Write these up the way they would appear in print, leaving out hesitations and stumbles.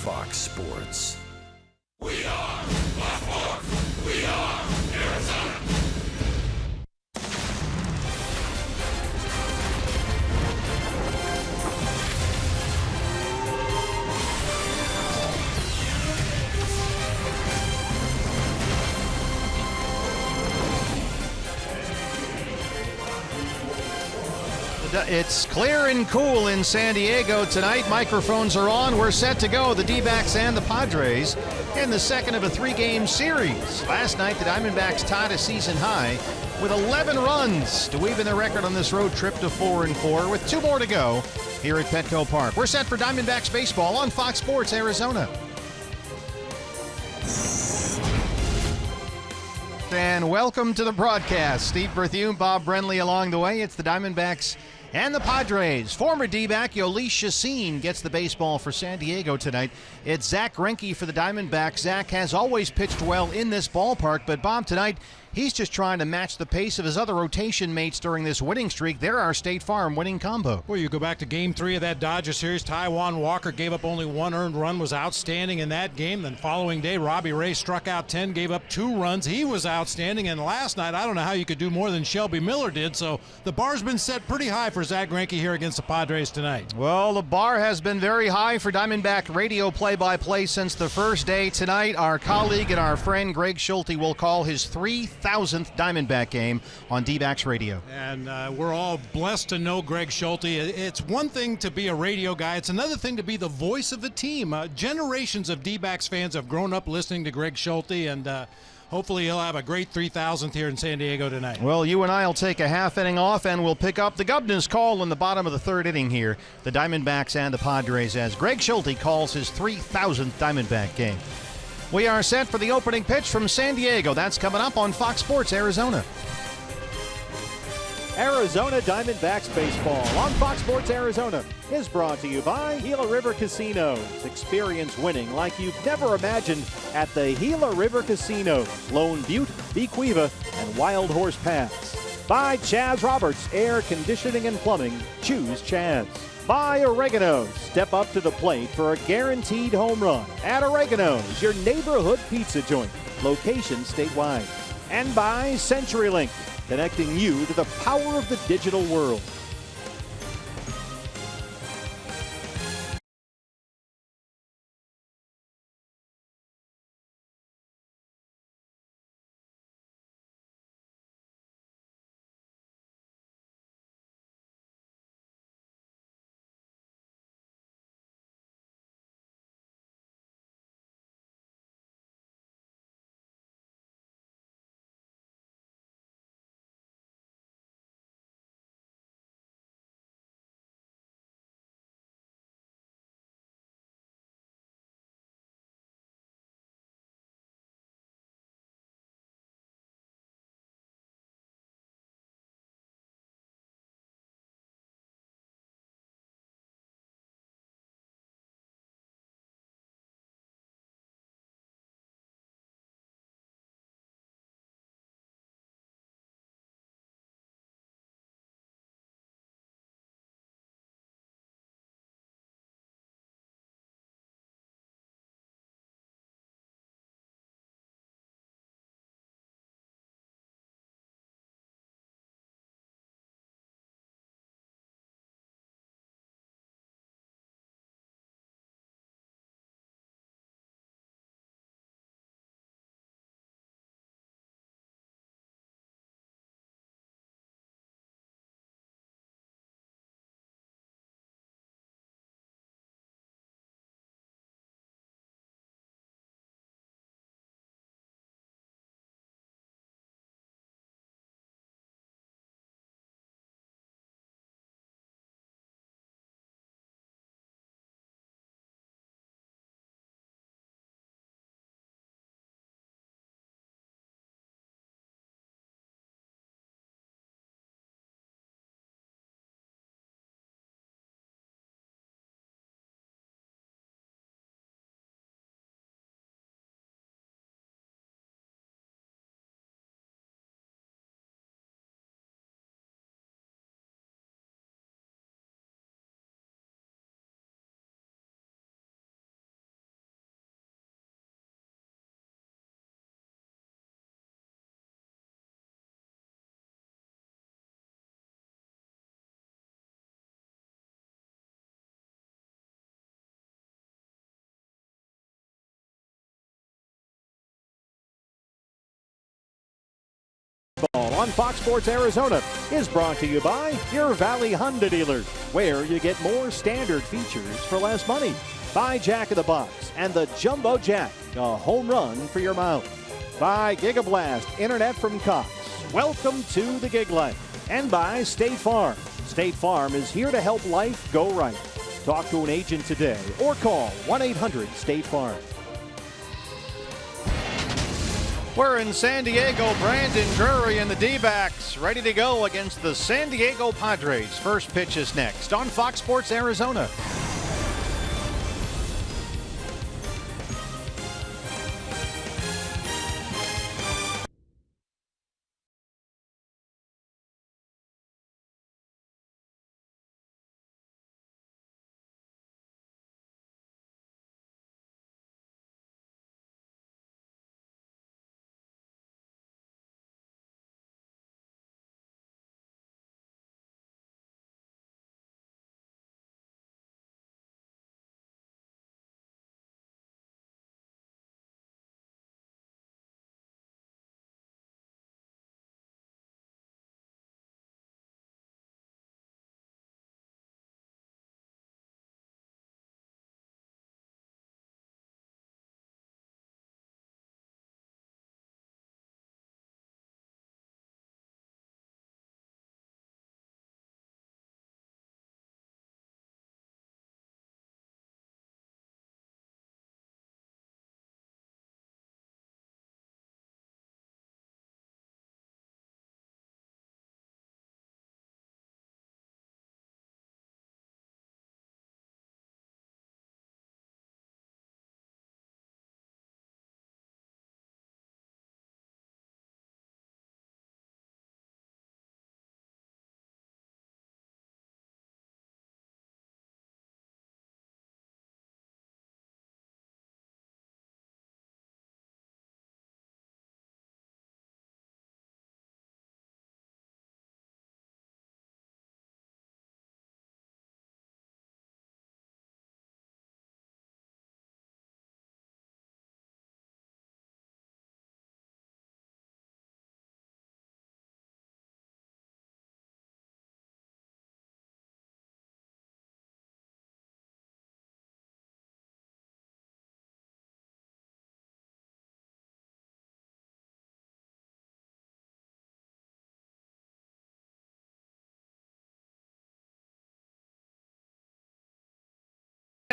Fox Sports. We are Baltimore. We are Arizona. It's clear and cool in San Diego tonight. Microphones are on. We're set to go. The D-backs and the Padres in the second of a three-game series. Last night, the Diamondbacks tied a season high with 11 runs to even their record on this road trip to 4-4 with 2 more to go here at Petco Park. We're set for Diamondbacks baseball on Fox Sports Arizona. And welcome to the broadcast. Steve Berthune, Bob Brenly along the way. It's the Diamondbacks and the Padres. Former D-back Yoeli Chacin gets the baseball for San Diego tonight. It's Zach Greinke for the Diamondbacks. Zach has always pitched well in this ballpark, but Bob, tonight he's just trying to match the pace of his other rotation mates during this winning streak. They're our State Farm winning combo. Well, you go back to Game 3 of that Dodger series. Taijuan Walker gave up only 1 earned run, was outstanding in that game. Then following day, Robbie Ray struck out 10, gave up 2 runs. He was outstanding. And last night, I don't know how you could do more than Shelby Miller did. So the bar's been set pretty high for Zach Greinke here against the Padres tonight. Well, the bar has been very high for Diamondback radio play-by-play since the first day. Tonight, our colleague and our friend Greg Schulte will call his 3,000th Diamondback game on D-backs radio. And we're all blessed to know Greg Schulte. It's one thing to be a radio guy. It's another thing to be the voice of a team. Generations of D-backs fans have grown up listening to Greg Schulte, and hopefully he'll have a great 3,000th here in San Diego tonight. Well, you and I will take a half inning off, and we'll pick up the Governors call in the bottom of the third inning here. The Diamondbacks and the Padres as Greg Schulte calls his 3,000th Diamondback game. We are set for the opening pitch from San Diego. That's coming up on Fox Sports Arizona. Arizona Diamondbacks baseball on Fox Sports Arizona is brought to you by Gila River Casinos. Experience winning like you've never imagined at the Gila River Casinos, Lone Butte, Bequiva, and Wild Horse Pass. By Chaz Roberts Air Conditioning and Plumbing. Choose Chaz. By Oregano's. Step up to the plate for a guaranteed home run at Oregano's, your neighborhood pizza joint. Location statewide. And by CenturyLink, connecting you to the power of the digital world. on Fox Sports Arizona is brought to you by your Valley Honda dealers, where you get more standard features for less money. By Jack in the Box and the Jumbo Jack, a home run for your mouth. By Gigablast Internet from Cox. Welcome to the gig life. And by State Farm. State Farm is here to help life go right. Talk to an agent today or call 1-800-STATE-FARM. We're in San Diego. Brandon Drury and the D-backs ready to go against the San Diego Padres. First pitch is next on Fox Sports Arizona.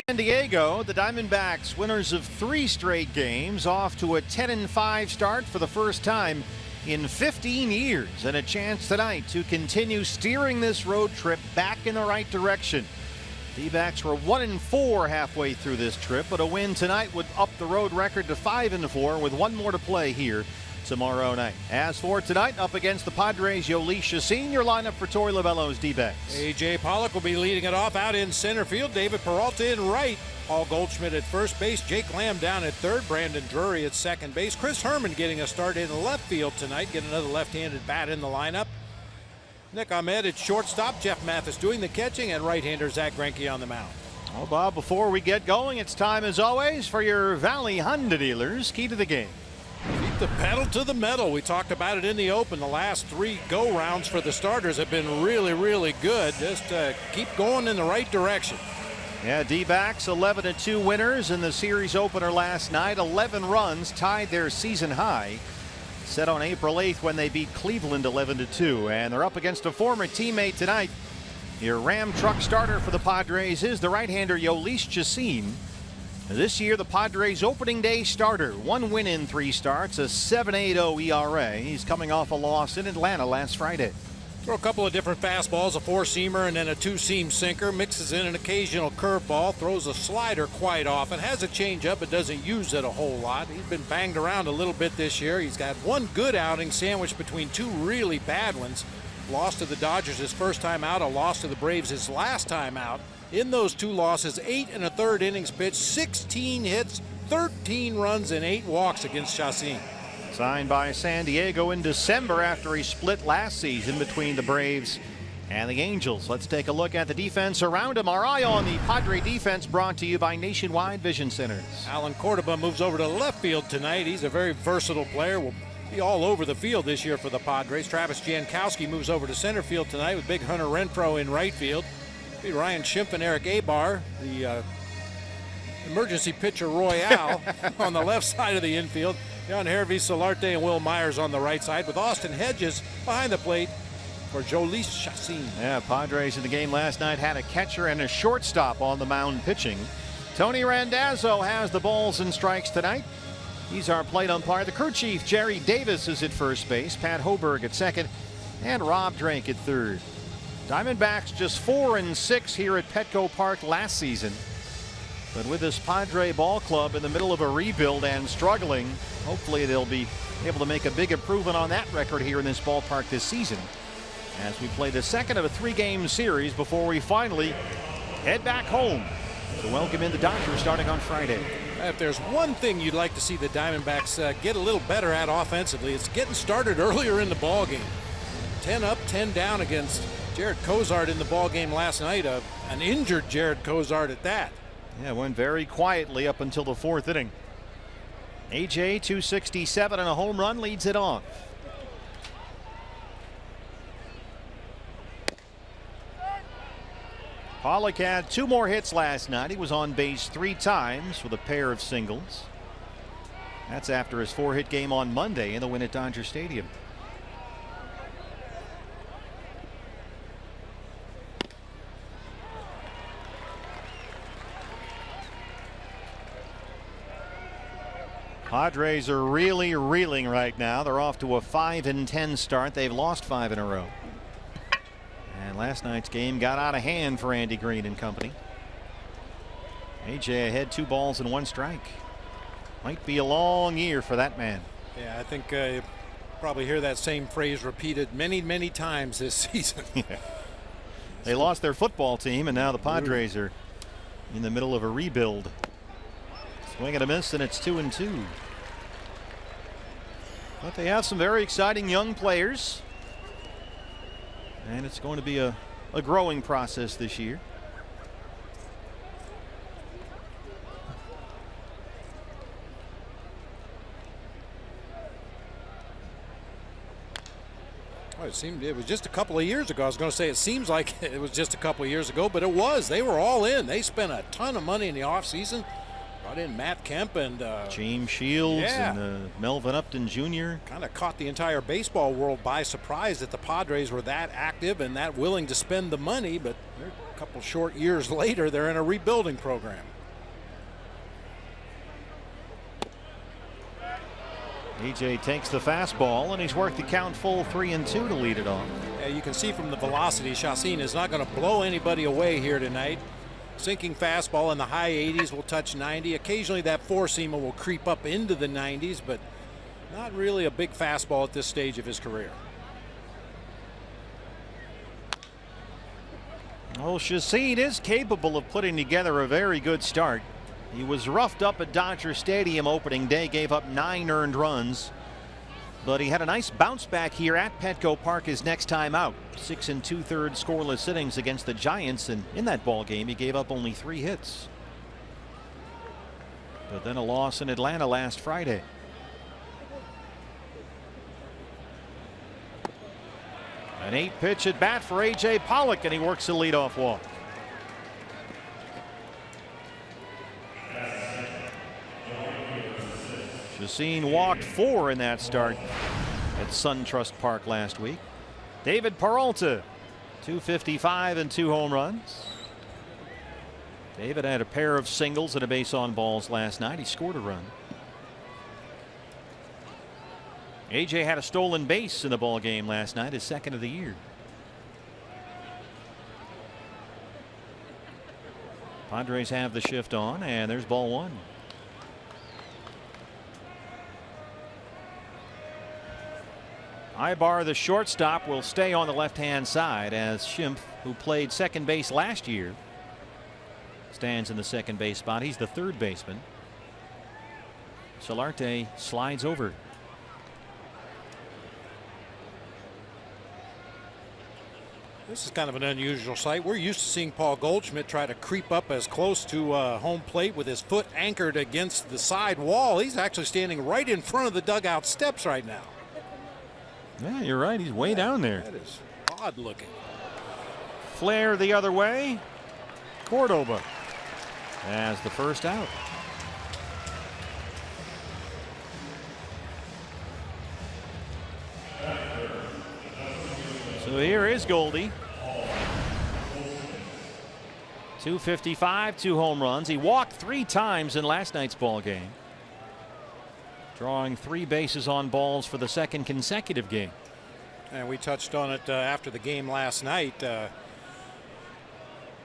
San Diego, the Diamondbacks, winners of 3 straight games, off to a 10-5 start for the first time in 15 years, and a chance tonight to continue steering this road trip back in the right direction. D-backs were 1-4 halfway through this trip, but a win tonight would up the road record to 5-4 with one more to play here tomorrow night. As for tonight, up against the Padres, Yoeli Chacin, your lineup for Torey Lovullo's D-backs. A.J. Pollock will be leading it off out in center field. David Peralta in right. Paul Goldschmidt at first base. Jake Lamb down at third. Brandon Drury at second base. Chris Herman getting a start in left field tonight. Get another left-handed bat in the lineup. Nick Ahmed at shortstop. Jeff Mathis doing the catching. And right-hander Zach Greinke on the mound. Well, Bob, before we get going, it's time as always for your Valley Honda dealers. Key to the game. Keep the pedal to the metal. We talked about it in the open. The last 3 go rounds for the starters have been really, really good. Just keep going in the right direction. Yeah, D-backs 11-2 winners in the series opener last night. 11 runs, tied their season high, set on April 8th when they beat Cleveland 11-2. And they're up against a former teammate tonight. Your Ram truck starter for the Padres is the right-hander Yoeli Chacin. This year, the Padres' opening day starter. 1 win in 3 starts, a 7.80 ERA. He's coming off a loss in Atlanta last Friday. Throw a couple of different fastballs, a 4-seamer and then a 2-seam sinker. Mixes in an occasional curveball. Throws a slider quite often. Has a changeup, but doesn't use it a whole lot. He's been banged around a little bit this year. He's got 1 good outing sandwiched between 2 really bad ones. Lost to the Dodgers his first time out, a loss to the Braves his last time out. In those 2 losses, 8 1/3 innings pitched, 16 hits, 13 runs, and 8 walks against Chacin. Signed by San Diego in December after he split last season between the Braves and the Angels. Let's take a look at the defense around him. Our eye on the Padre defense, brought to you by Nationwide Vision Centers. Alan Cordoba moves over to left field tonight. He's a very versatile player. Will be all over the field this year for the Padres. Travis Jankowski moves over to center field tonight with big Hunter Renfroe in right field. Be Ryan Schimpf and Eric Abar, the emergency pitcher royale on the left side of the infield. Jan Hervey, Solarte, and Will Myers on the right side, with Austin Hedges behind the plate for Jhoulys Chacín. Yeah, Padres in the game last night had a catcher and a shortstop on the mound pitching. Tony Randazzo has the balls and strikes tonight. He's our plate umpire. The crew chief, Jerry Davis, is at first base. Pat Hoberg at second, and Rob Drake at third. Diamondbacks just 4-6 here at Petco Park last season. But with this Padre ball club in the middle of a rebuild and struggling, hopefully they'll be able to make a big improvement on that record here in this ballpark this season, as we play the second of a 3-game series before we finally head back home to welcome in the Dodgers starting on Friday. If there's one thing you'd like to see the Diamondbacks get a little better at offensively, it's getting started earlier in the ball game. 10 up, 10 down against Jared Cozart in the ball game last night. An injured Jared Cozart at that. Yeah, went very quietly up until the 4th inning. AJ, 267 and a home run, leads it off. Pollock had 2 more hits last night. He was on base 3 times with a pair of singles. That's after his 4-hit game on Monday in the win at Dodger Stadium. Padres are really reeling right now. They're off to a 5-10 start. They've lost 5 in a row. And last night's game got out of hand for Andy Green and company. AJ ahead, 2 balls and 1 strike. Might be a long year for that man. Yeah, I think you probably hear that same phrase repeated many times this season. Yeah. They lost their football team, and now the Padres are in the middle of a rebuild. Swing and a miss, and it's 2-2. But they have some very exciting young players, and it's going to be a growing process this year. Well, it was just a couple of years ago. I was going to say it seems like it was just a couple of years ago, but it was. They were all in. They spent a ton of money in the offseason. Brought in Matt Kemp and James Shields and Melvin Upton Jr. Kind of caught the entire baseball world by surprise that the Padres were that active and that willing to spend the money, but a couple short years later they're in a rebuilding program. AJ takes the fastball, and he's worked the count full 3-2 to lead it off. Yeah, you can see from the velocity, Chacín is not going to blow anybody away here tonight. Sinking fastball in the high 80s, will touch 90. Occasionally that 4-seamer will creep up into the 90s, but not really a big fastball at this stage of his career. Well, Chacín is capable of putting together a very good start. He was roughed up at Dodger Stadium opening day, gave up 9 earned runs, but he had a nice bounce back here at Petco Park his next time out. 6 2/3 scoreless innings against the Giants, and in that ball game he gave up only 3 hits. But then a loss in Atlanta last Friday. An 8-pitch at bat for AJ Pollock, and he works the leadoff walk. Chacín walked 4 in that start at SunTrust Park last week. David Peralta, 255 and 2 home runs. David had a pair of singles and a base on balls last night. He scored a run. AJ had a stolen base in the ball game last night, his 2nd of the year. Padres have the shift on, and there's ball 1. Ibar, the shortstop, will stay on the left-hand side, as Schimpf, who played second base last year, stands in the second base spot. He's the third baseman. Solarte slides over. This is kind of an unusual sight. We're used to seeing Paul Goldschmidt try to creep up as close to home plate with his foot anchored against the side wall. He's actually standing right in front of the dugout steps right now. Yeah, you're right. He's way down there. That is odd looking. Flare the other way. Cordoba has the first out. So here is Goldie. 255, 2 home runs. He walked 3 times in last night's ball game, drawing 3 bases on balls for the 2nd consecutive game. And we touched on it after the game last night.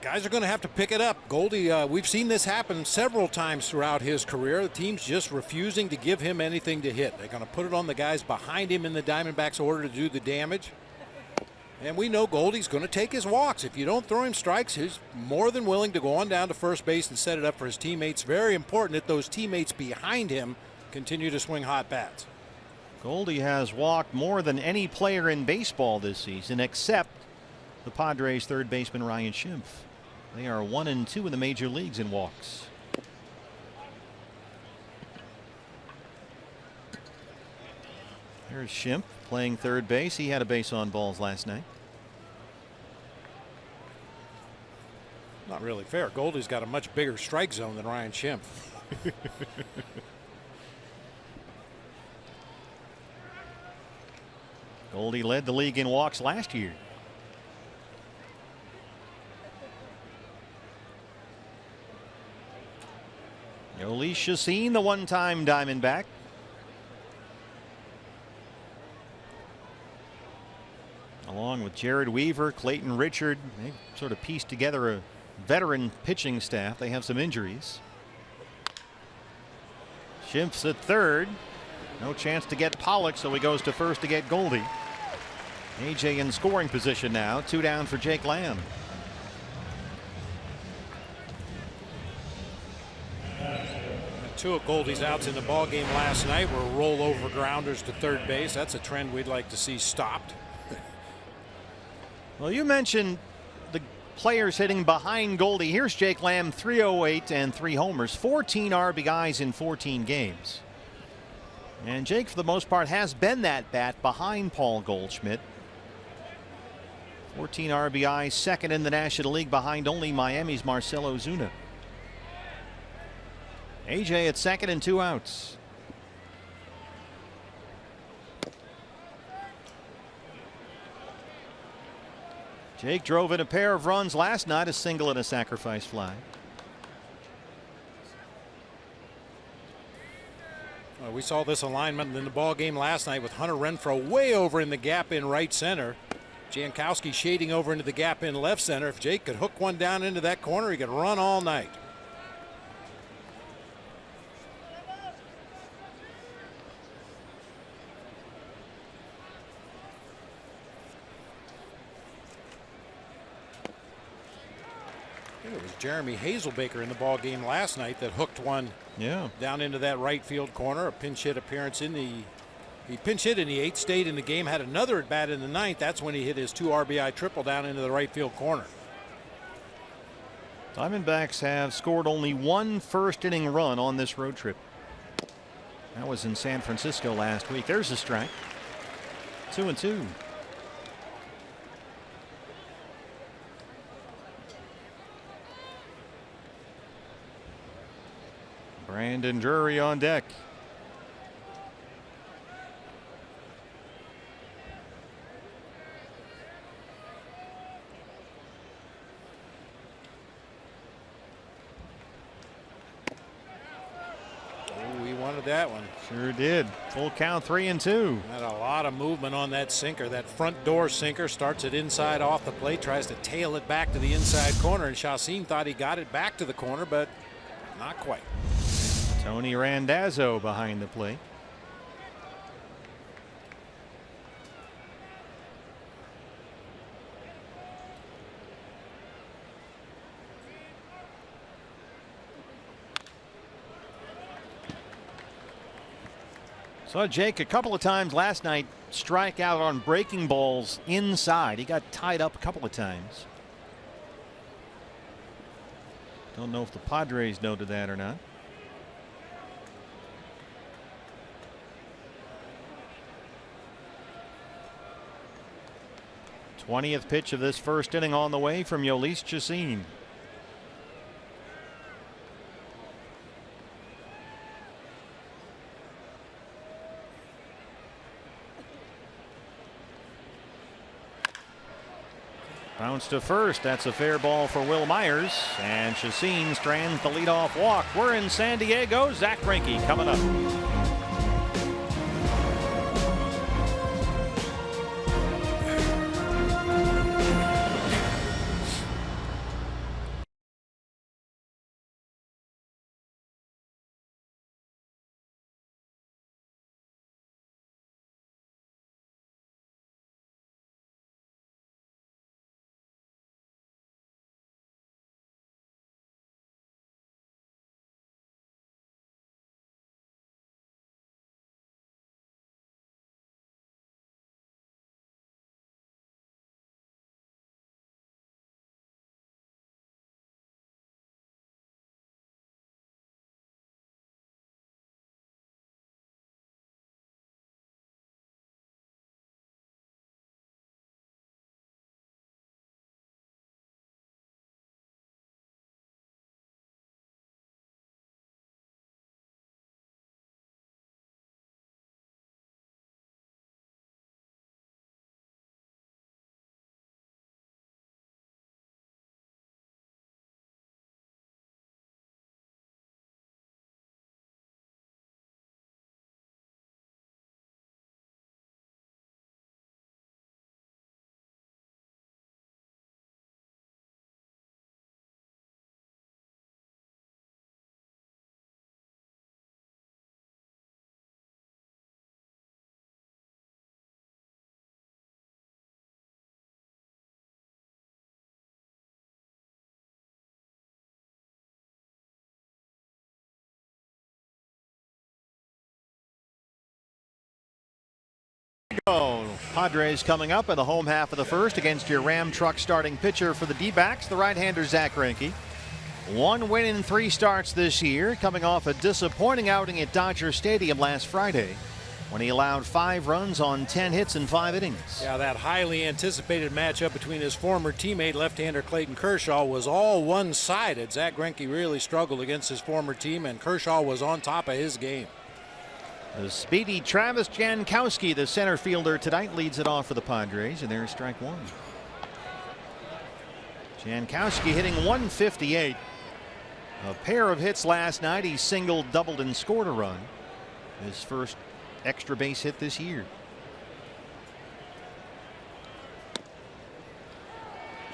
Guys are going to have to pick it up. Goldie, we've seen this happen several times throughout his career. The team's just refusing to give him anything to hit. They're going to put it on the guys behind him in the Diamondbacks order to do the damage. And we know Goldie's going to take his walks. If you don't throw him strikes, he's more than willing to go on down to first base and set it up for his teammates. Very important that those teammates behind him continue to swing hot bats. Goldie has walked more than any player in baseball this season, except the Padres' third baseman Ryan Schimpf. They are 1 and 2 in the major leagues in walks. Here's Schimpf playing third base. He had a base on balls last night. Not really fair. Goldie's got a much bigger strike zone than Ryan Schimpf. Goldie led the league in walks last year. Yoeli Chacin, the one-time Diamondback. Along with Jared Weaver, Clayton Richard, they sort of pieced together a veteran pitching staff. They have some injuries. Schimpf's at third. No chance to get Pollock, so he goes to first to get Goldie. AJ in scoring position now. 2 down for Jake Lamb. Two of Goldie's outs in the ball game last night were rollover grounders to third base. That's a trend we'd like to see stopped. Well, you mentioned the players hitting behind Goldie. Here's Jake Lamb, 308 and 3 homers, 14 RBIs in 14 games. And Jake, for the most part, has been that bat behind Paul Goldschmidt. 14 RBIs, second in the National League behind only Miami's Marcell Ozuna. AJ at second and 2 outs. Jake drove in a pair of runs last night, a single and a sacrifice fly. Well, we saw this alignment in the ball game last night with Hunter Renfroe way over in the gap in right center. Jankowski shading over into the gap in left center. If Jake could hook one down into that corner, he could run all night. It was Jeremy Hazelbaker in the ball game last night that hooked one down into that right field corner. A pinch hit appearance in the he pinch hit in the 8th, stayed in the game, had another at bat in the 9th. That's when he hit his 2 RBI triple down into the right field corner. Diamondbacks have scored only 1 first-inning run on this road trip. That was in San Francisco last week. There's a strike. 2-2. Brandon Drury on deck. Oh, he wanted that one. Sure did. Full count, 3-2. Had a lot of movement on that sinker. That front door sinker starts it inside off the plate, tries to tail it back to the inside corner, and Chacin thought he got it back to the corner, but not quite. Tony Randazzo behind the plate. Saw Jake a couple of times last night strike out on breaking balls inside. He got tied up a couple of times. Don't know if the Padres noted that or not. 20th pitch of this first inning on the way from Yolis Chacin. Bounce to first. That's a fair ball for Will Myers. And Chacin strands the leadoff walk. We're in San Diego. Zach Greinke coming up. Padres coming up in the home half of the first against your Ram truck starting pitcher for the D-backs, the right-hander Zach Greinke. 1 win in 3 starts this year, coming off a disappointing outing at Dodger Stadium last Friday when he allowed 5 runs on 10 hits in 5 innings. Yeah, that highly anticipated matchup between his former teammate left-hander Clayton Kershaw was all one-sided. Zach Greinke really struggled against his former team, and Kershaw was on top of his game. The speedy Travis Jankowski, the center fielder tonight, leads it off for the Padres, and there's strike 1. Jankowski hitting .158. A pair of hits last night. He singled, doubled, and scored a run. His first extra base hit this year.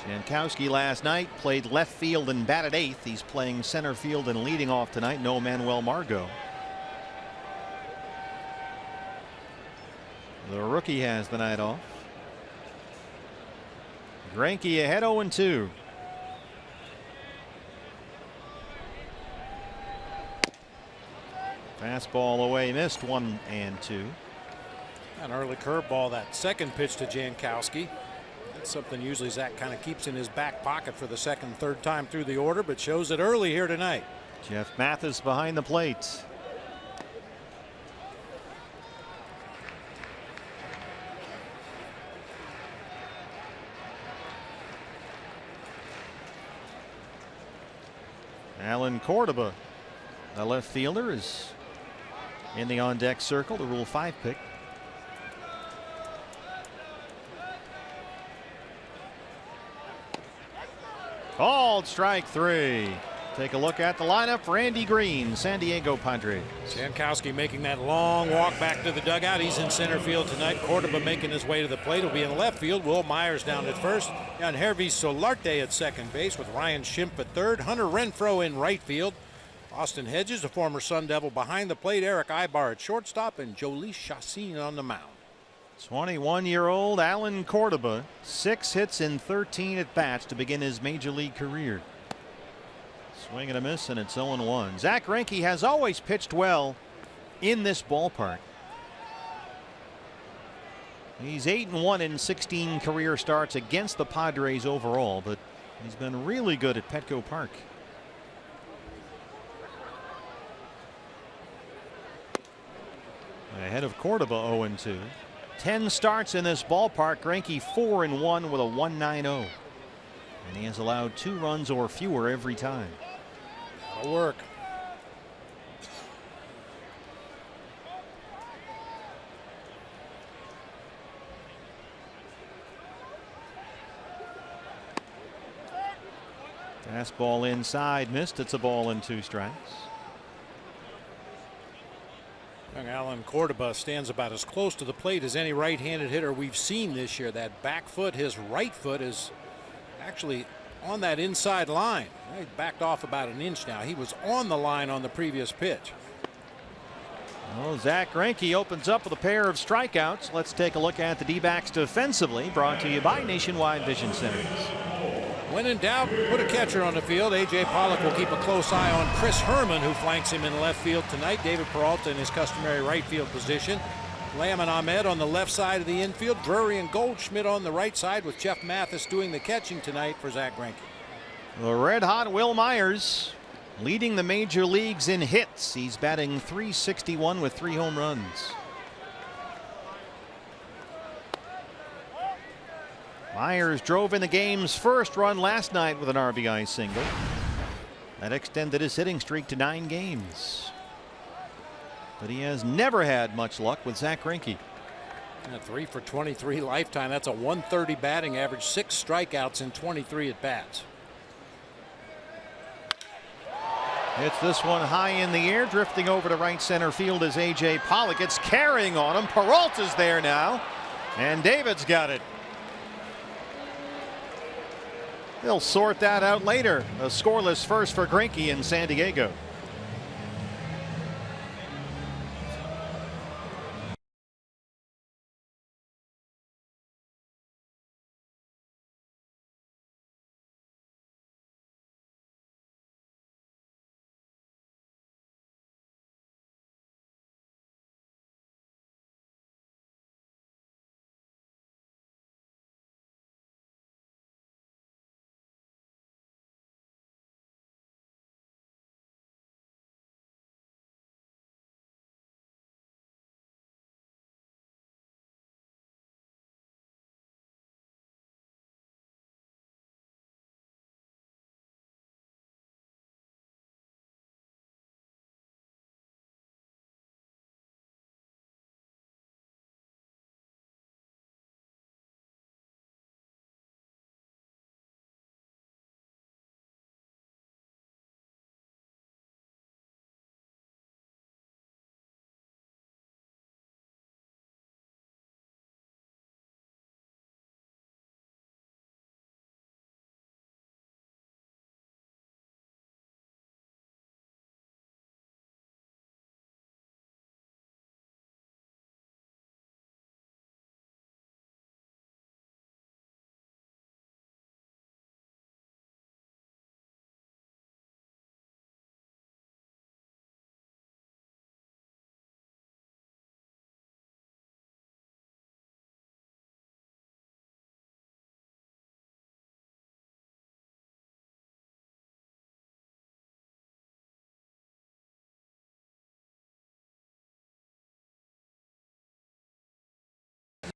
Jankowski last night played left field and batted 8th. He's playing center field and leading off tonight. No Manuel Margot. The rookie has the night off. Greinke ahead 0-2. Fastball away, missed 1-2. An early curveball, that second pitch to Jankowski. That's something usually Zach kind of keeps in his back pocket for the second, third time through the order, but shows it early here tonight. Jeff Mathis behind the plate. Alan Cordoba, the left fielder, is in the on-deck circle, the Rule 5 pick. Called strike 3. Take a look at the lineup. Randy Green, San Diego Padres. Jankowski making that long walk back to the dugout. He's in center field tonight. Cordoba making his way to the plate. He'll be in left field. Will Myers down at first. And Hervey Solarte at second base with Ryan Schimpf at third. Hunter Renfroe in right field. Austin Hedges, a former Sun Devil, behind the plate. Eric Ibar at shortstop, and Yolis Chacin on the mound. 21-year-old Alan Cordoba, 6 hits in 13 at bats to begin his major league career. Swing and a miss, and it's 0-1. Zach Greinke has always pitched well in this ballpark. He's 8-1 in 16 career starts against the Padres overall, but he's been really good at Petco Park. Ahead of Cordoba 0-2. 10 starts in this ballpark. Greinke 4-1 with a 1.90. And he has allowed 2 runs or fewer every time. That'll work. Fastball inside, missed. It's a ball and 2 strikes. Young Alan Cordoba stands about as close to the plate as any right-handed hitter we've seen this year. That back foot, his right foot, is actually on that inside line. He backed off about an inch now. He was on the line on the previous pitch. Well, Zach Greinke opens up with a pair of strikeouts. Let's take a look at the D-backs defensively, brought to you by Nationwide Vision Centers. When in doubt, put a catcher on the field. A.J. Pollock will keep a close eye on Chris Herman, who flanks him in left field tonight. David Peralta in his customary right field position. Lamb and Ahmed on the left side of the infield. Drury and Goldschmidt on the right side, with Jeff Mathis doing the catching tonight for Zach Greinke. The red-hot Will Myers leading the major leagues in hits. He's batting .361 with 3 home runs. Myers drove in the game's first run last night with an RBI single. That extended his hitting streak to 9 games. But he has never had much luck with Zach Greinke. 3 for 23 lifetime. That's a 130 batting average, 6 strikeouts in 23 at bats. Hits this one high in the air, drifting over to right center field as A.J. Pollock. It's carrying on him. Peralta's there now, and David's got it. They'll sort that out later. A scoreless first for Greinke in San Diego.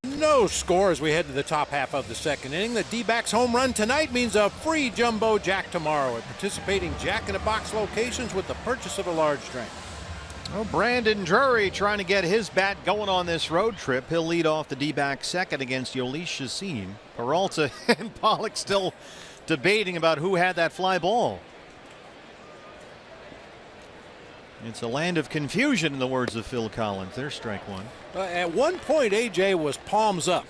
No score as we head to the top half of the second inning. The D-backs home run tonight means a free jumbo jack tomorrow at participating Jack-in-a-Box locations with the purchase of a large drink. Well, Brandon Drury trying to get his bat going on this road trip. He'll lead off the D-back second against Yoeli Chacin. Peralta and Pollock still debating about who had that fly ball. It's a land of confusion, in the words of Phil Collins. There's strike one. At one point, AJ was palms up,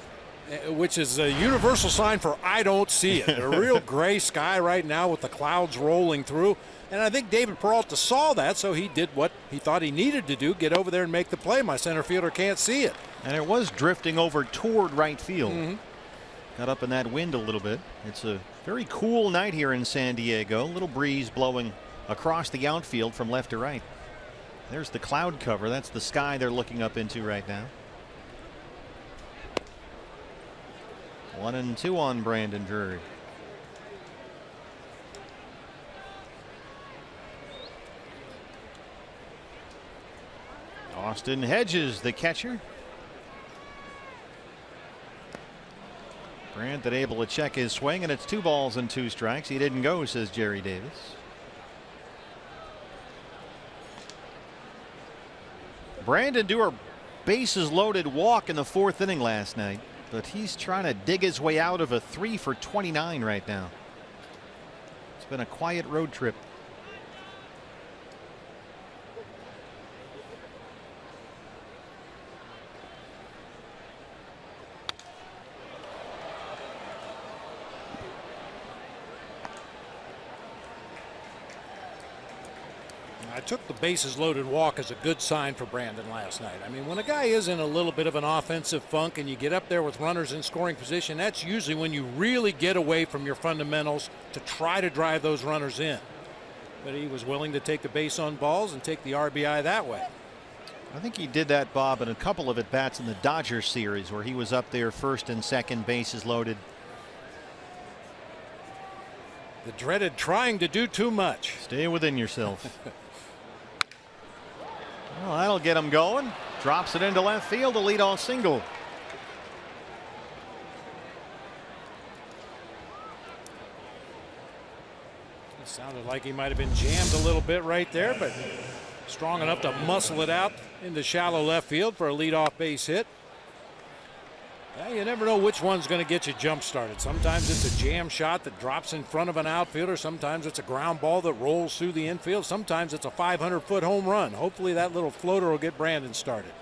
which is a universal sign for I don't see it. A real gray sky right now with the clouds rolling through. And I think David Peralta saw that, so he did what he thought he needed to do, get over there and make the play. My center fielder can't see it. And it was drifting over toward right field. Got up in that wind a little bit. It's a very cool night here in San Diego. A little breeze blowing across the outfield from left to right. There's the cloud cover. That's the sky they're looking up into right now. 1-2 on Brandon Drury. Austin Hedges, the catcher. Brandon able to check his swing, and it's 2 balls and 2 strikes. He didn't go, says Jerry Davis. Brandon do a bases loaded walk in the 4th inning last night, but he's trying to dig his way out of a 3 for 29 right now. It's been a quiet road trip. I took the bases loaded walk as a good sign for Brandon last night. I mean, when a guy is in a little bit of an offensive funk and you get up there with runners in scoring position, that's usually when you really get away from your fundamentals to try to drive those runners in. But he was willing to take the base on balls and take the RBI that way. I think he did that, Bob, in a couple of at-bats in the Dodgers series where he was up there first and second, bases loaded. The dreaded trying to do too much. Stay within yourself. Well, that'll get him going. Drops it into left field, a leadoff single. It sounded like he might have been jammed a little bit right there, but strong enough to muscle it out into shallow left field for a leadoff base hit. Yeah, you never know which one's going to get you jump started. Sometimes it's a jam shot that drops in front of an outfielder. Sometimes it's a ground ball that rolls through the infield. Sometimes it's a 500-foot home run. Hopefully that little floater will get Brandon started.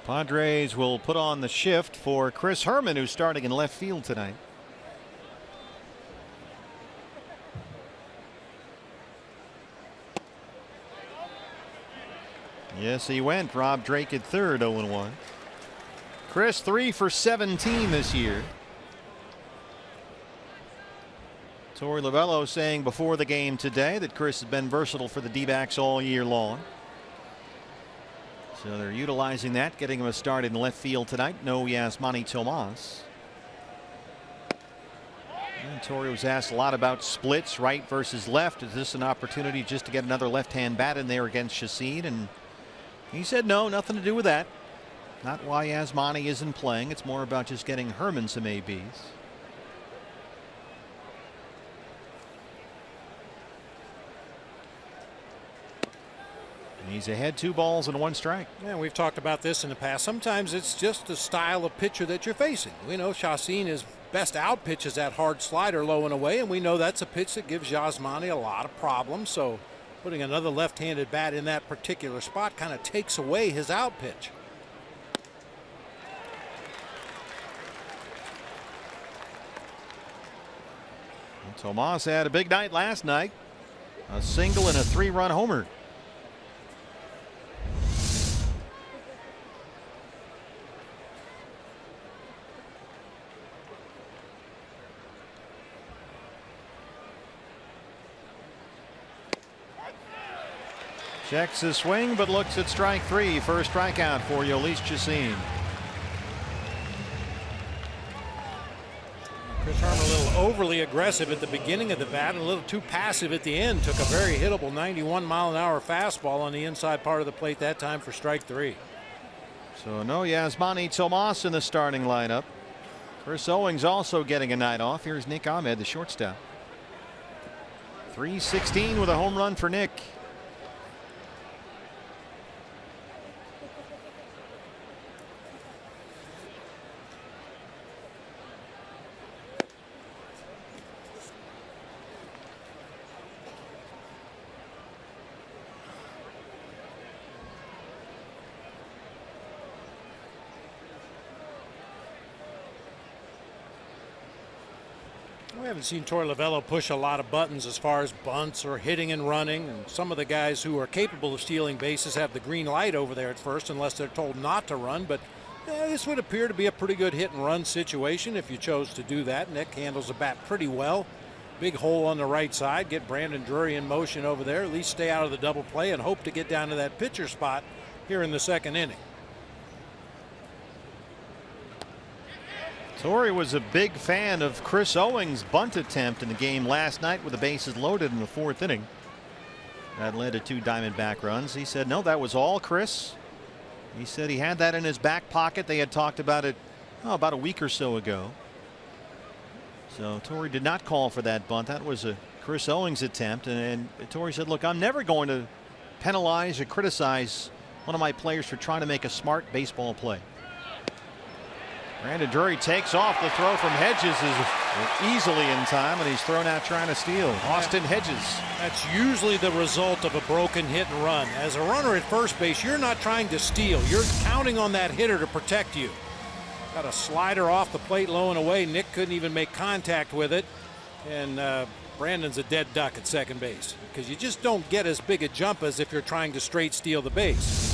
Padres will put on the shift for Chris Herman, who's starting in left field tonight. Yes, he went. Rob Drake at third, 0-1. Chris 3 for 17 this year. Torey Lovullo saying before the game today that Chris has been versatile for the D-backs all year long. So they're utilizing that, getting him a start in left field tonight. No Yasmani Tomas. And Torey was asked a lot about splits, right versus left. Is this an opportunity just to get another left-hand bat in there against Chacin? And he said no, nothing to do with that. Not why Yasmani isn't playing. It's more about just getting Herman some ABs. And he's ahead 2 balls and 1 strike. Yeah, we've talked about this in the past. Sometimes it's just the style of pitcher that you're facing. We know Chacin is best out pitch is that hard slider low and away, and we know that's a pitch that gives Yasmani a lot of problems. So putting another left-handed bat in that particular spot kind of takes away his out pitch. Tomas had a big night last night. A single and a 3-run homer. Checks his swing, but looks at strike 3. First strikeout for Yolis Chacin. Chris Herman a little overly aggressive at the beginning of the bat and a little too passive at the end. Took a very hittable 91-mile-an-hour fastball on the inside part of the plate that time for strike 3. So no Yasmani Tomas in the starting lineup. Chris Owings also getting a night off. Here's Nick Ahmed, the shortstop. 316 with a home run for Nick. We haven't seen Torey Lovullo push a lot of buttons as far as bunts or hitting and running, and some of the guys who are capable of stealing bases have the green light over there at first unless they're told not to run. But this would appear to be a pretty good hit and run situation if you chose to do that. Nick handles the bat pretty well. Big hole on the right side. Get Brandon Drury in motion over there. At least stay out of the double play and hope to get down to that pitcher spot here in the 2nd inning. Torey was a big fan of Chris Owings' bunt attempt in the game last night with the bases loaded in the 4th inning. That led to 2 Diamondback runs. He said no, that was all Chris. He said he had that in his back pocket. They had talked about it about a week or so ago. So Torrey did not call for that bunt. That was a Chris Owings attempt, and Torrey said, look, I'm never going to penalize or criticize one of my players for trying to make a smart baseball play. Brandon Drury takes off. The throw from Hedges is easily in time, and he's thrown out trying to steal. Austin Hedges. That's usually the result of a broken hit and run. As a runner at first base, you're not trying to steal. You're counting on that hitter to protect you. Got a slider off the plate low and away. Nick couldn't even make contact with it. And Brandon's a dead duck at second base because you just don't get as big a jump as if you're trying to straight steal the base.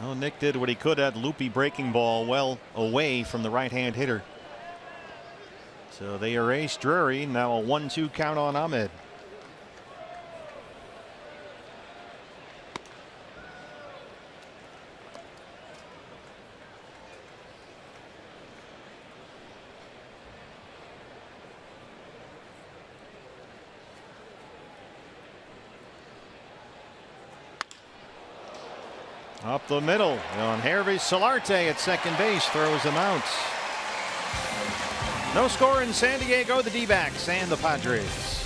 Well, Nick did what he could. That loopy breaking ball well away from the right-hand hitter. So they erase Drury. Now a 1-2 count on Ahmed. Up the middle on Hervey Solarte at second base, throws him out. No score in San Diego. The D-backs and the Padres.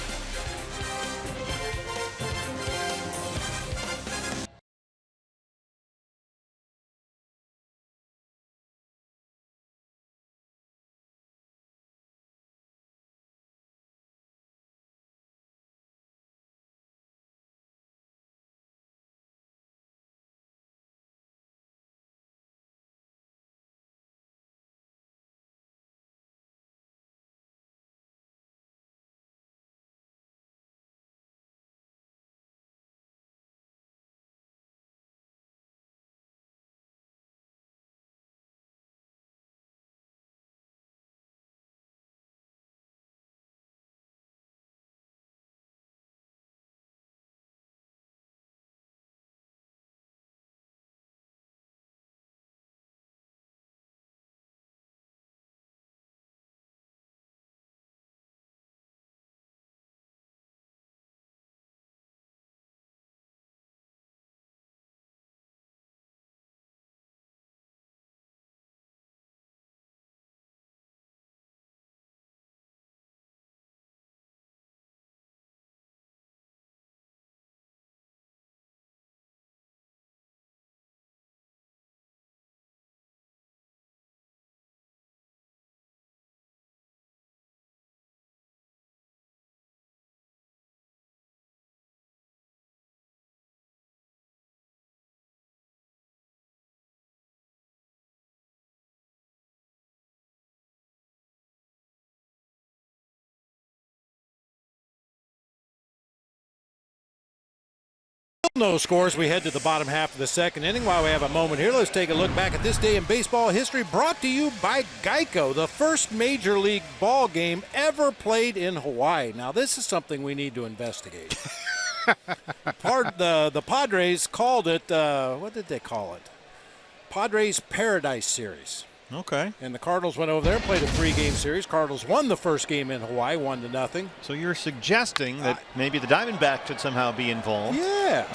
No scores. We head to the bottom half of the second inning. While we have a moment here, let's take a look back at this day in baseball history, brought to you by Geico, the first major league ball game ever played in Hawaii. Now, this is something we need to investigate. The Padres called it, what did they call it? Padres Paradise Series. Okay. And the Cardinals went over there and played a 3-game series. Cardinals won the first game in Hawaii, 1-0. So you're suggesting that maybe the Diamondbacks should somehow be involved? Yeah.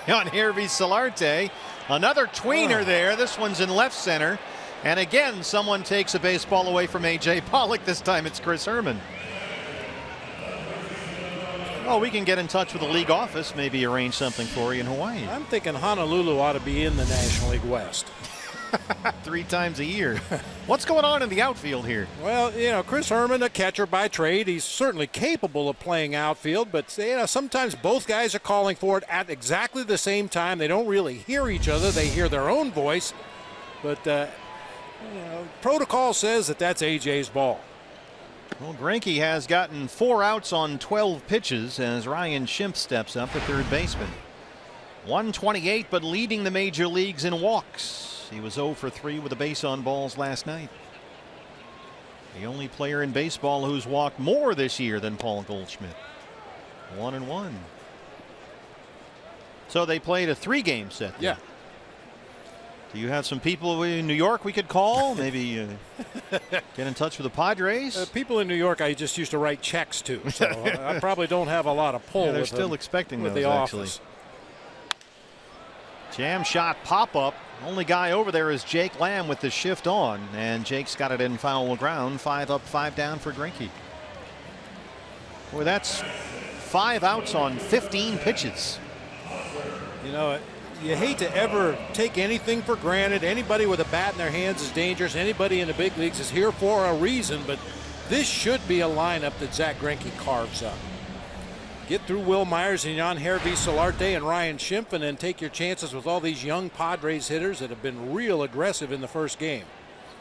On Hervey Solarte, another tweener there. This one's in left center. And again, someone takes a baseball away from A.J. Pollock. This time it's Chris Herman. Well, we can get in touch with the league office, maybe arrange something for you in Hawaii. I'm thinking Honolulu ought to be in the National League West. 3 times a year. What's going on in the outfield here? Well, you know, Chris Herman, a catcher by trade. He's certainly capable of playing outfield, but you know, sometimes both guys are calling for it at exactly the same time. They don't really hear each other. They hear their own voice. But, you know, protocol says that that's AJ's ball. Well, Greinke has gotten 4 outs on 12 pitches as Ryan Schimpf steps up at third baseman. 128, but leading the major leagues in walks. He was 0 for 3 with a base on balls last night. The only player in baseball who's walked more this year than Paul Goldschmidt. 1-1. So they played a 3-game set there. Yeah. Do you have some people in New York we could call? Maybe get in touch with the Padres? People in New York I just used to write checks to, so I probably don't have a lot of pull. Yeah, they're with still them, expecting with those, the actually. office. Jam shot pop up Only guy over there is Jake Lamb with the shift on, and Jake's got it in foul ground. 5 up, 5 down for Greinke. Well, that's 5 outs on 15 pitches. You know, you hate to ever take anything for granted. Anybody with a bat in their hands is dangerous. Anybody in the big leagues is here for a reason, but this should be a lineup that Zach Greinke carves up. Get through Will Myers and Jan Hervey Solarte and Ryan Schimpf, and then take your chances with all these young Padres hitters that have been real aggressive in the first game.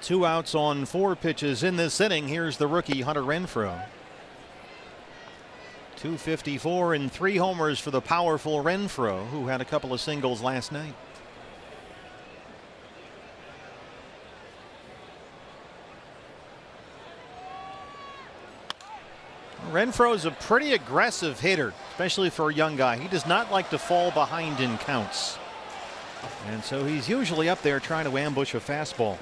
2 outs on 4 pitches in this inning. Here's the rookie Hunter Renfroe. 254 and 3 homers for the powerful Renfroe, who had a couple of singles last night. Renfroe's a pretty aggressive hitter, especially for a young guy. He does not like to fall behind in counts. And so he's usually up there trying to ambush a fastball.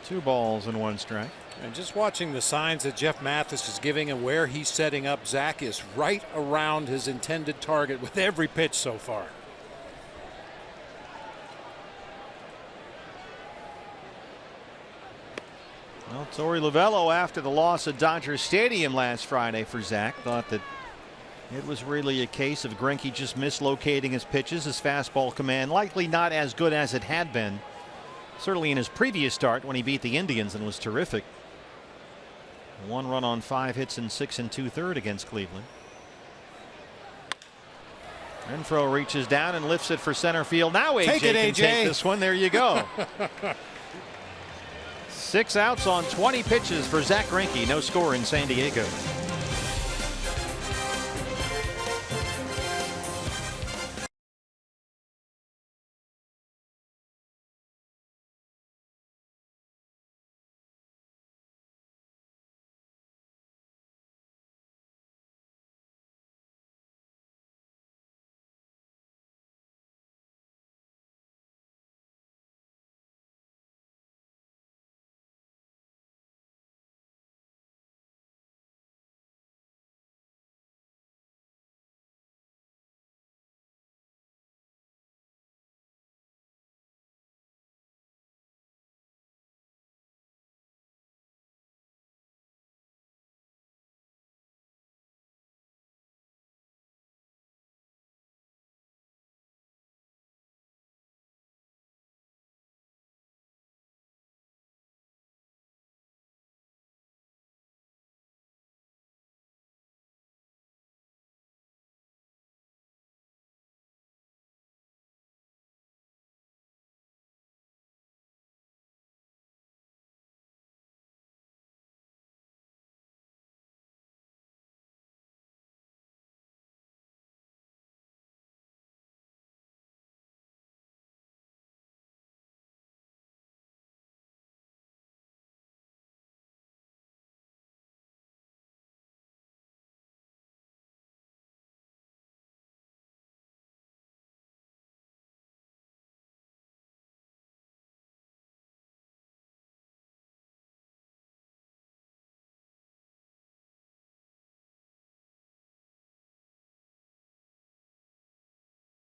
Two balls and 1 strike. And just watching the signs that Jeff Mathis is giving and where he's setting up, Zach is right around his intended target with every pitch so far. Well, Torey Lovello, after the loss at Dodger Stadium last Friday for Zach, thought that it was really a case of Greinke just mislocating his pitches. His fastball command likely not as good as it had been, certainly in his previous start when he beat the Indians and was terrific. 1 run on 5 hits and 6 2/3 against Cleveland. Renfroe reaches down and lifts it for center field. Now AJ can take this one. There you go. 6 outs on 20 pitches for Zach Greinke. No score in San Diego.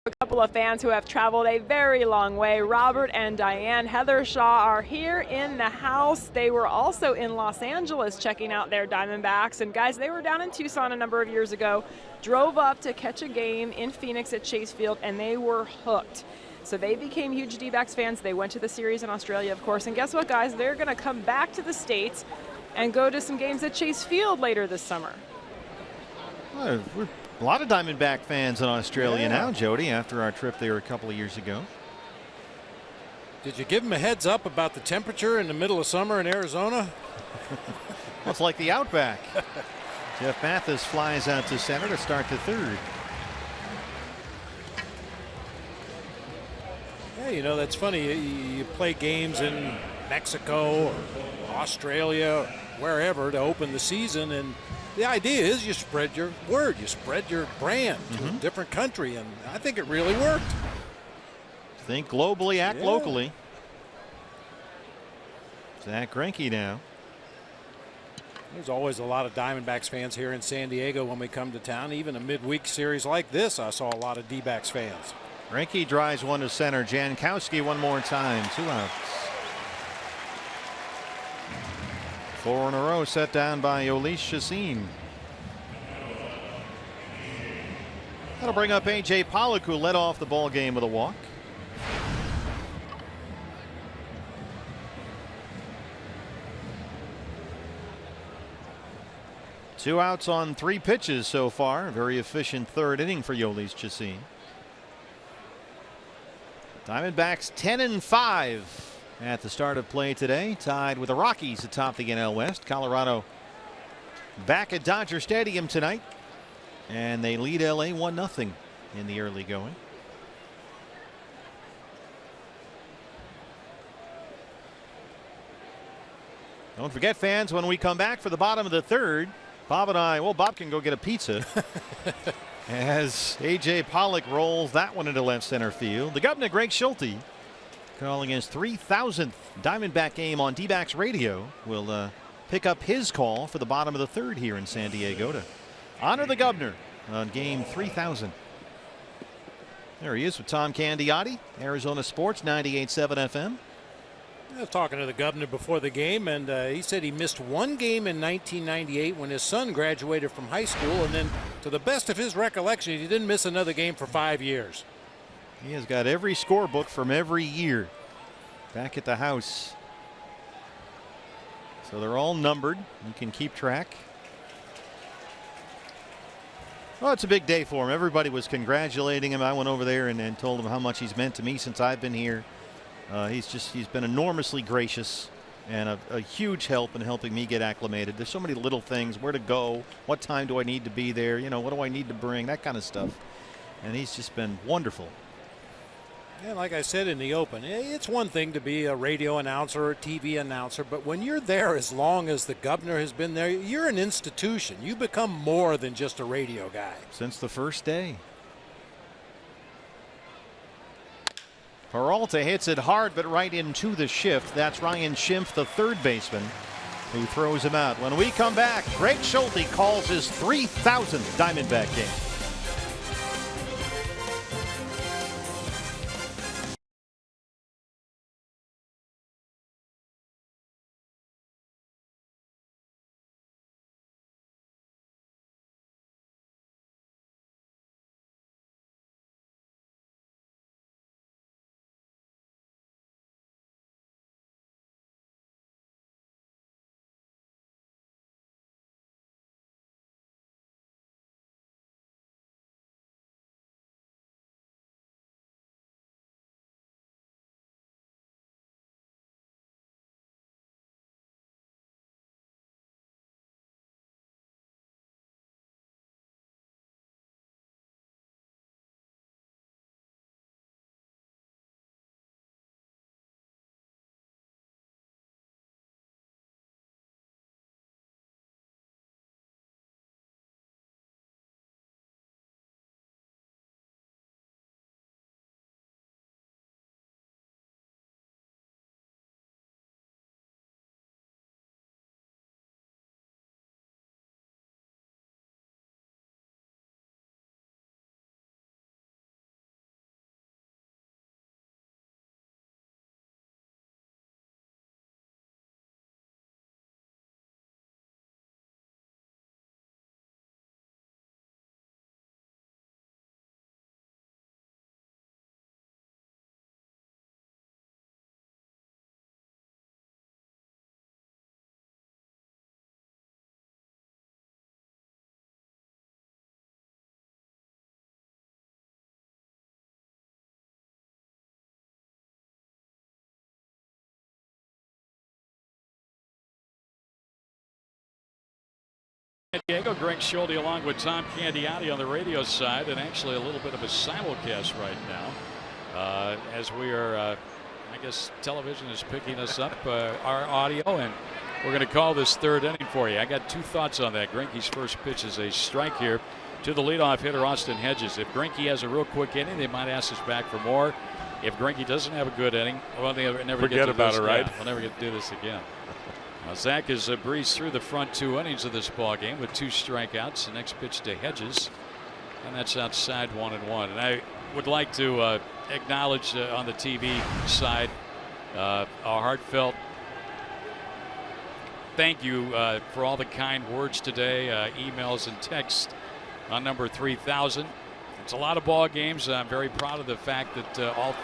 A couple of fans who have traveled a very long way. Robert and Diane Heathershaw are here in the house. They were also in Los Angeles checking out their Diamondbacks. And guys, they were down in Tucson a number of years ago, drove up to catch a game in Phoenix at Chase Field, and they were hooked. So they became huge D-backs fans. They went to the series in Australia, of course. And guess what, guys? They're going to come back to the States and go to some games at Chase Field later this summer. Well, we're a lot of Diamondback fans in Australia now, Jody, after our trip there a couple of years ago. Did you give them a heads up about the temperature in the middle of summer in Arizona? Well, it's like the Outback. Jeff Mathis flies out to center to start the 3rd. Yeah, you know, that's funny. You play games in Mexico or Australia, or wherever, to open the season, and the idea is you spread your word, you spread your brand to a different country, and I think it really worked. Think globally, act locally. Zach Greinke now. There's always a lot of Diamondbacks fans here in San Diego when we come to town. Even a midweek series like this, I saw a lot of D-backs fans. Greinke drives one to center. Jankowski one more time. 2 outs. 4 in a row set down by Jhoulys Chacín. That'll bring up A.J. Pollock, who led off the ball game with a walk. Two outs on 3 pitches so far. Very efficient third inning for Jhoulys Chacín. Diamondbacks 10-5 at the start of play today, tied with the Rockies atop the NL West. Colorado back at Dodger Stadium tonight, and they lead LA 1-0 in the early going. Don't forget, fans, when we come back for the bottom of the third, Bob and I, well, Bob can go get a pizza as A.J. Pollock rolls that one into left center field. The Governor, Greg Schulte, calling his 3,000th Diamondback game on D-backs radio, will pick up his call for the bottom of the third here in San Diego to honor the Governor on game 3,000. There he is with Tom Candiotti, Arizona Sports 98.7 FM. I was talking to the Governor before the game, and he said he missed one game in 1998 when his son graduated from high school, and then, to the best of his recollection, he didn't miss another game for 5 years. He has got every scorebook from every year back at the house. So they're all numbered. You can keep track. Well, it's a big day for him. Everybody was congratulating him. I went over there and told him how much he's meant to me since I've been here. He's been enormously gracious and a huge help in helping me get acclimated. There's so many little things, where to go, what time do I need to be there, you know, what do I need to bring, that kind of stuff. And he's just been wonderful. Yeah, like I said in the open, it's one thing to be a radio announcer or a TV announcer, but when you're there as long as the Governor has been there, you're an institution. You become more than just a radio guy. Since the first day. Peralta hits it hard, but right into the shift. That's Ryan Schimpf, the third baseman, who throws him out. When we come back, Greg Schulte calls his 3,000th Diamondback game. San Diego, Greg Schulte along with Tom Candiotti on the radio side, and actually a little bit of a simulcast right now as we are I guess television is picking us up our audio, and we're going to call this third inning for you. I got 2 thoughts on that. Greinke's first pitch is a strike here to the leadoff hitter Austin Hedges. If Greinke has a real quick inning, they might ask us back for more. if Greinke doesn't have a good inning, we'll never Forget get to about this. it, right? Yeah, we'll never get to do this again. Now, Zach has breezed through the front 2 innings of this ball game with 2 strikeouts. The next pitch to Hedges, and that's outside 1-1. And I would like to acknowledge on the TV side a heartfelt thank you for all the kind words today, emails and texts on number 3000. It's a lot of ball games. I'm very proud of the fact that all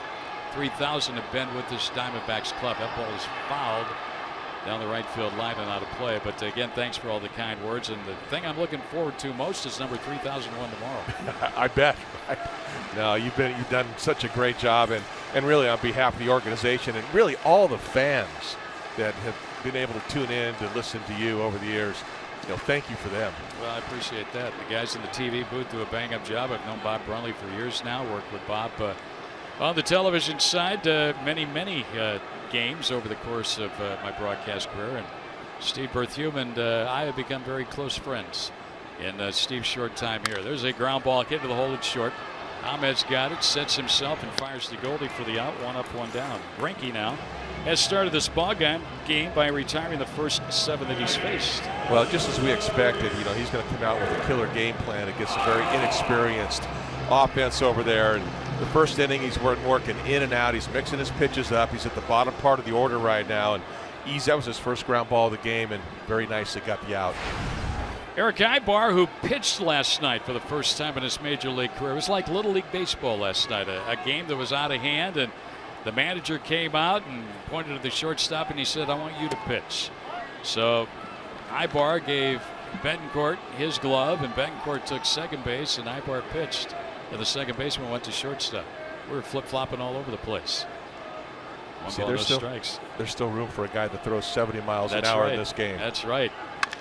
3,000 have been with this Diamondbacks club. That ball is fouled down the right field line and out of play. But again, thanks for all the kind words. And the thing I'm looking forward to most is number 3001 tomorrow. I bet. No, you've done such a great job, and really on behalf of the organization and really all the fans that have been able to tune in to listen to you over the years. Thank you for them. Well, I appreciate that. The guys in the TV booth do a bang-up job. I've known Bob Brunley for years now. Worked with Bob on the television side, many games over the course of my broadcast career. And Steve Berthiaume and I have become very close friends in Steve's short time here. There's a ground ball hit to the hole. It's short. Ahmed's got it, sets himself, and fires to Goldie for the out. 1 up, 1 down. Greinke now has started this ball game by retiring the first 7 that he's faced. Well, just as we expected, he's going to come out with a killer game plan against a very inexperienced offense over there. And the first inning, he's working in and out. He's mixing his pitches up. He's at the bottom part of the order right now. And that was his first ground ball of the game, and very nicely got the out. Eric Ibar, who pitched last night for the first time in his major league career. It was like Little League Baseball last night, a game that was out of hand, and the manager came out and pointed to the shortstop and he said, I want you to pitch. So Ibar gave Betancourt his glove, and Betancourt took second base, and Ibar pitched, and the second baseman went to shortstop. We were flip-flopping all over the place. There's still room for a guy that throws 70 miles an hour in this game. That's right.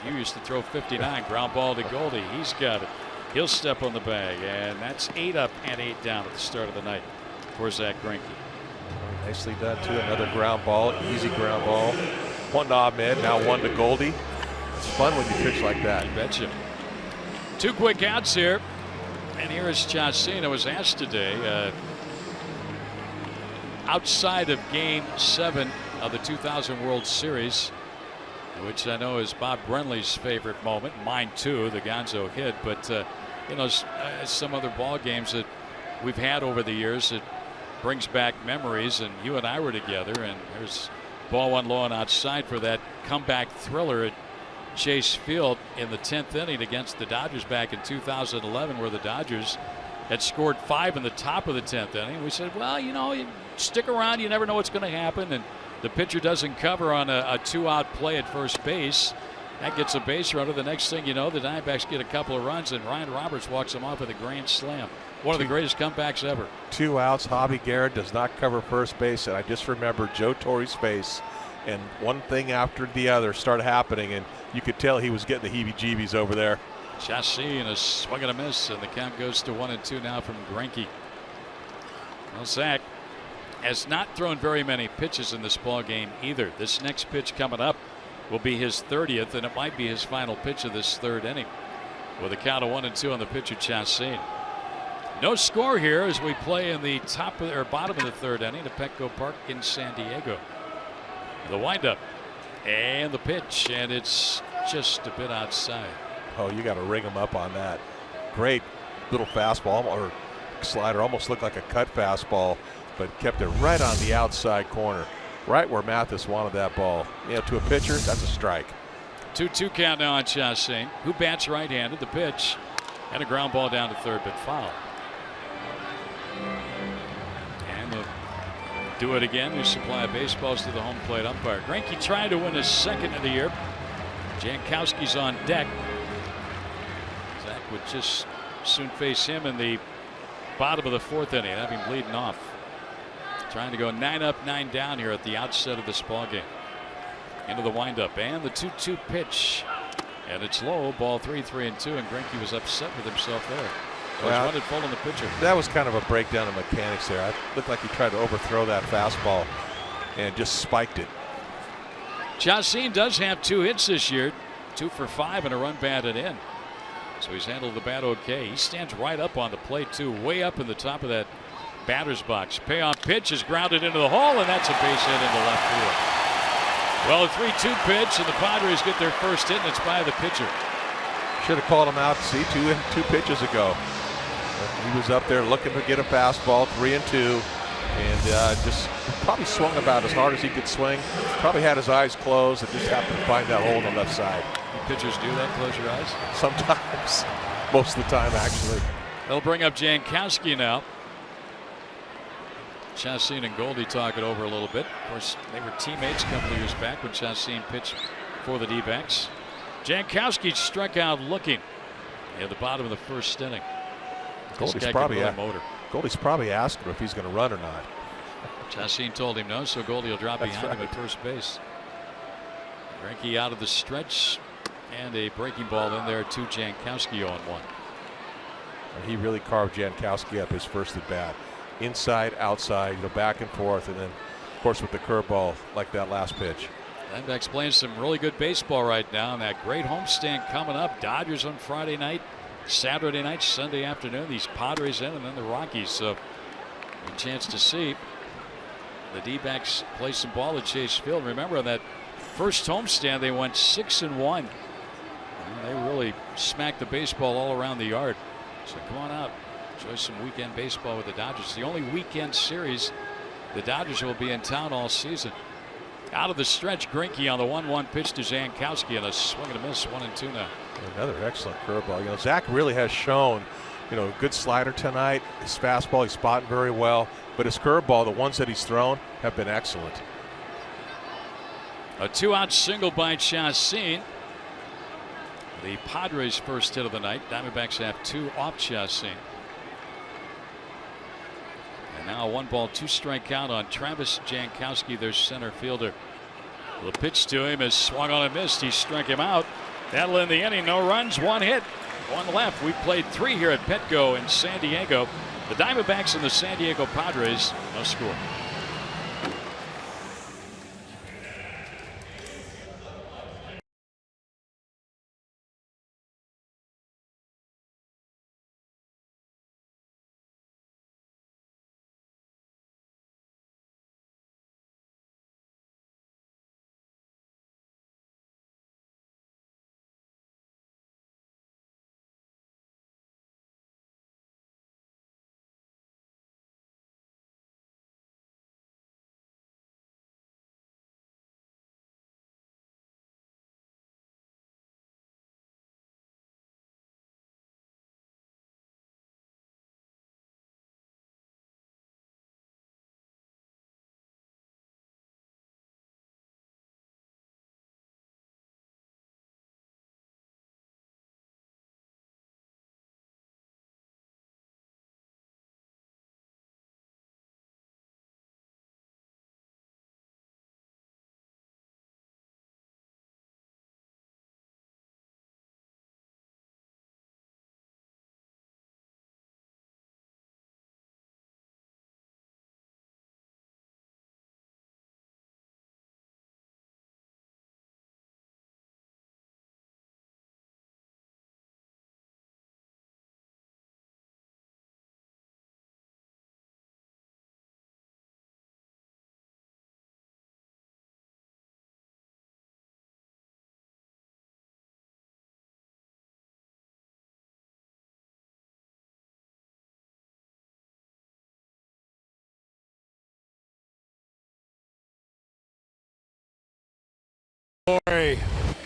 You used to throw 59. Ground ball to Goldie. He's got it. He'll step on the bag, and that's 8 up and 8 down at the start of the night for Zach Greinke. Nicely done, too. Another ground ball, easy ground ball. 1 to Ahmed, now 1 to Goldie. It's fun when you pitch like that. You betcha. 2 quick outs here. And here is Chacin. I was asked today, outside of Game 7 of the 2000 World Series, which I know is Bob Brenly's favorite moment, mine too, the Gonzo hit, but some other ball games that we've had over the years, it brings back memories. And you and I were together, and there's ball 1 low and outside for that comeback thriller at Chase Field in the 10th inning against the Dodgers back in 2011, where the Dodgers had scored 5 in the top of the 10th inning. We said, well, you stick around, you never know what's going to happen. And the pitcher doesn't cover on a 2-out play at first base. That gets a base runner. The next thing you know, the Diamondbacks get a couple of runs, and Ryan Roberts walks them off with a grand slam. One of the greatest comebacks ever. 2 outs. Javi Garrett does not cover first base, and I just remember Joe Torre's face, and one thing after the other started happening, and you could tell he was getting the heebie-jeebies over there. Chacin, a swing and a miss, and the count goes to 1-2 now from Greinke. Well, Zach has not thrown very many pitches in this ball game either. This next pitch coming up will be his 30th, and it might be his final pitch of this 3rd inning. With a count of 1-2 on the pitcher, Chacin. No score here as we play in the bottom of the 3rd inning at Petco Park in San Diego. The windup and the pitch, and it's just a bit outside. Oh, you got to ring him up on that. Great little fastball or slider, almost looked like a cut fastball, but kept it right on the outside corner, right where Mathis wanted that ball. To a pitcher, that's a strike. 2-2 count now on Chacin, who bats right-handed. The pitch and a ground ball down to third, but foul. And they'll do it again. New supply of baseballs to the home plate umpire. Greinke trying to win his 2nd of the year. Jankowski's on deck. Zach would just soon face him in the bottom of the 4th inning, have him leading off. Trying to go 9 up, 9 down here at the outset of this ball game. Into the windup and the 2-2 pitch, and it's low. Ball 3-3-2, and Greinke was upset with himself there. So he's running full on the pitcher. That was kind of a breakdown of mechanics there. It looked like he tried to overthrow that fastball and just spiked it. Chacin does have 2 hits this year, 2 for 5 and a run batted in. So he's handled the bat okay. He stands right up on the plate too, way up in the top of that batter's box. Payoff pitch is grounded into the hole, and that's a base hit into left field. Well, a 3-2 pitch, and the Padres get their first hit, and it's by the pitcher. Should have called him out. See, two pitches ago. He was up there looking to get a fastball, 3-2, and just probably swung about as hard as he could swing. Probably had his eyes closed and just happened to find that hole on the left side. Pitchers do that, close your eyes? Sometimes. Most of the time, actually. They'll bring up Jankowski now. Chassin and Goldie talk it over a little bit. Of course, they were teammates a couple of years back when Chassin pitched for the D-backs. Jankowski struck out looking at the bottom of the first inning. Goldie's probably asked him if he's going to run or not. Chassin told him no, so Goldie will drop behind him at first base. Greinke out of the stretch, and a breaking ball in there to Jankowski on 1. He really carved Jankowski up his first at bat. Inside, outside, back and forth, and then, of course, with the curveball like that last pitch. Diamondbacks playing some really good baseball right now, and that great homestand coming up. Dodgers on Friday night, Saturday night, Sunday afternoon. These Padres in, and then the Rockies. So, a chance to see the D-backs play some ball at Chase Field. Remember, on that first homestand, they went 6-1. They really smacked the baseball all around the yard. So come on out, enjoy some weekend baseball with the Dodgers. It's the only weekend series the Dodgers will be in town all season. Out of the stretch, Greinke on the 1-1 pitch to Jankowski, and a swing and a miss, 1-2 now. Another excellent curveball. Zach really has shown, a good slider tonight. His fastball, he's spotting very well, but his curveball, the ones that he's thrown, have been excellent. A 2-out single by Chassin. The Padres' first hit of the night. Diamondbacks have 2 off Chassin. And now a 1-ball, 2-strike count on Travis Jankowski, their center fielder. The pitch to him is swung on and missed. He struck him out. That'll end the inning. No runs, 1 hit, 1 left. We played 3 here at Petco in San Diego. The Diamondbacks and the San Diego Padres, no score.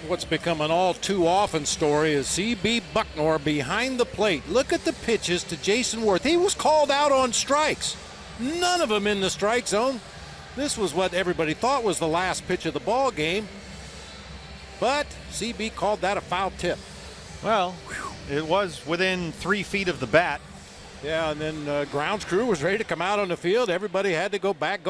What's become an all too often story is C.B. Bucknor behind the plate. Look at the pitches to Jason Worth. He was called out on strikes. None of them in the strike zone. This was what everybody thought was the last pitch of the ball game. But C.B. called that a foul tip. Well, it was within 3 feet of the bat. Yeah, and then grounds crew was ready to come out on the field. Everybody had to go back.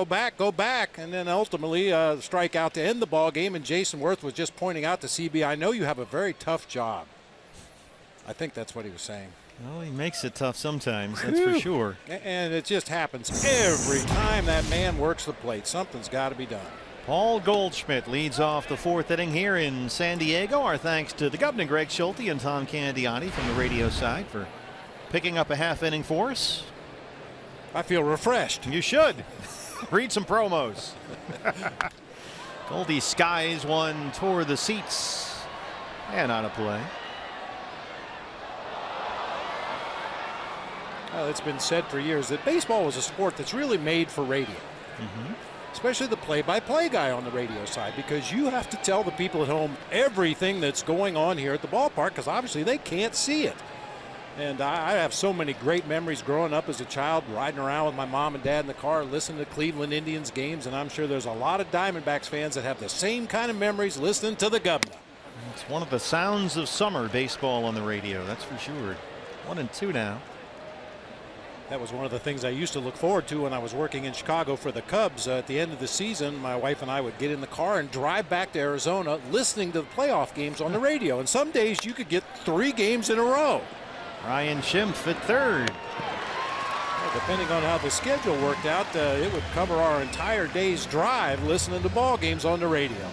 And then ultimately strikeout to end the ball game. And Jason Worth was just pointing out to CB, I know you have a very tough job. I think that's what he was saying. Well, he makes it tough sometimes, that's for sure. And it just happens every time that man works the plate. Something's got to be done. Paul Goldschmidt leads off the 4th inning here in San Diego. Our thanks to the Governor Greg Schulte and Tom Candiani from the radio side for picking up a half inning for us. I feel refreshed. You should. Read some promos. Goldie Skies one toward the seats and on a play. Well, it's been said for years that baseball was a sport that's really made for radio. Especially the play-by-play guy on the radio side, because you have to tell the people at home everything that's going on here at the ballpark, because obviously they can't see it. And I have so many great memories growing up as a child, riding around with my mom and dad in the car, listening to Cleveland Indians games, and I'm sure there's a lot of Diamondbacks fans that have the same kind of memories listening to the Governor. It's one of the sounds of summer, baseball on the radio, that's for sure. 1-2 now. That was one of the things I used to look forward to when I was working in Chicago for the Cubs. At the end of the season, my wife and I would get in the car and drive back to Arizona listening to the playoff games on the radio. And some days you could get 3 games in a row. Ryan Schimpf at third. Well, depending on how the schedule worked out, it would cover our entire day's drive listening to ball games on the radio.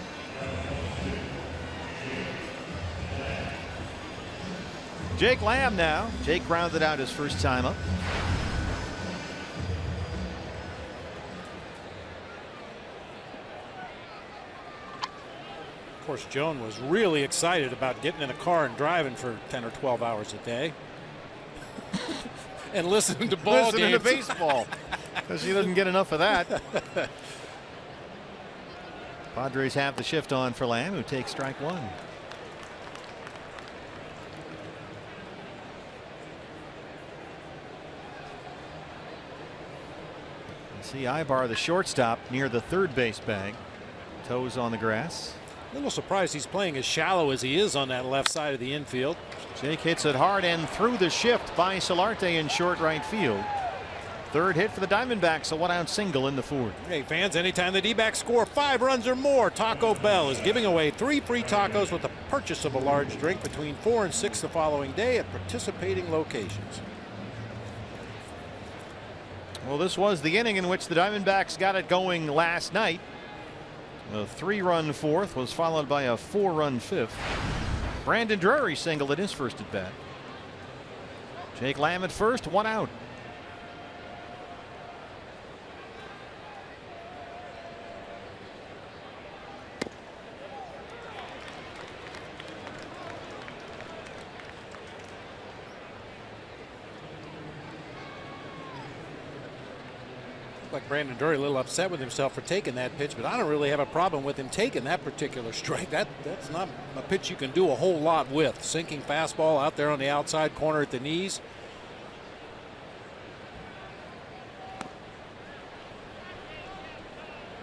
Jake Lamb now. Jake grounded out his first time up. Of course, Joan was really excited about getting in a car and driving for 10 or 12 hours a day. And listening to ball listening games. to baseball. Because she doesn't get enough of that. Padres have the shift on for Lamb, who takes strike one. See Ibar, the shortstop, near the third base bag. Toes on the grass. A little surprised he's playing as shallow as he is on that left side of the infield. Jake hits it hard and through the shift by Solarte in short right field. Third hit for the Diamondbacks, a 1-out single in the fourth. Hey fans, anytime the D-backs score 5 runs or more, Taco Bell is giving away 3 free tacos with the purchase of a large drink between 4 and 6 the following day at participating locations. Well, this was the inning in which the Diamondbacks got it going last night. A 3-run fourth was followed by a 4-run fifth. Brandon Drury singled in his first at bat. Jake Lamb at first, 1 out. Like Brandon Drury, a little upset with himself for taking that pitch, but I don't really have a problem with him taking that particular strike. That's not a pitch you can do a whole lot with. Sinking fastball out there on the outside corner at the knees.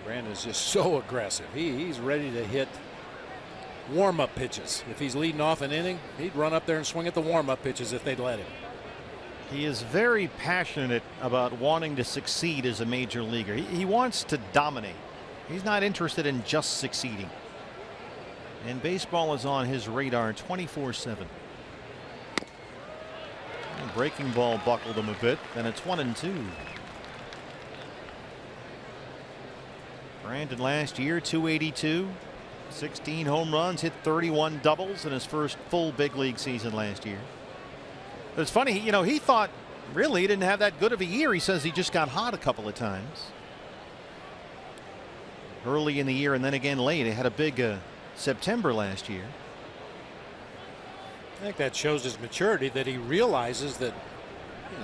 Brandon's just so aggressive. He's ready to hit warm-up pitches. If he's leading off an inning, he'd run up there and swing at the warm-up pitches if they'd let him. He is very passionate about wanting to succeed as a major leaguer. He wants to dominate. He's not interested in just succeeding. And baseball is on his radar 24/7. Breaking ball buckled him a bit, and it's 1-2. Brandon last year, 282, 16 home runs, hit 31 doubles in his first full big league season last year. It's funny, he thought really he didn't have that good of a year. He says he just got hot a couple of times early in the year and then again late. He had a big September last year. I think that shows his maturity, that he realizes that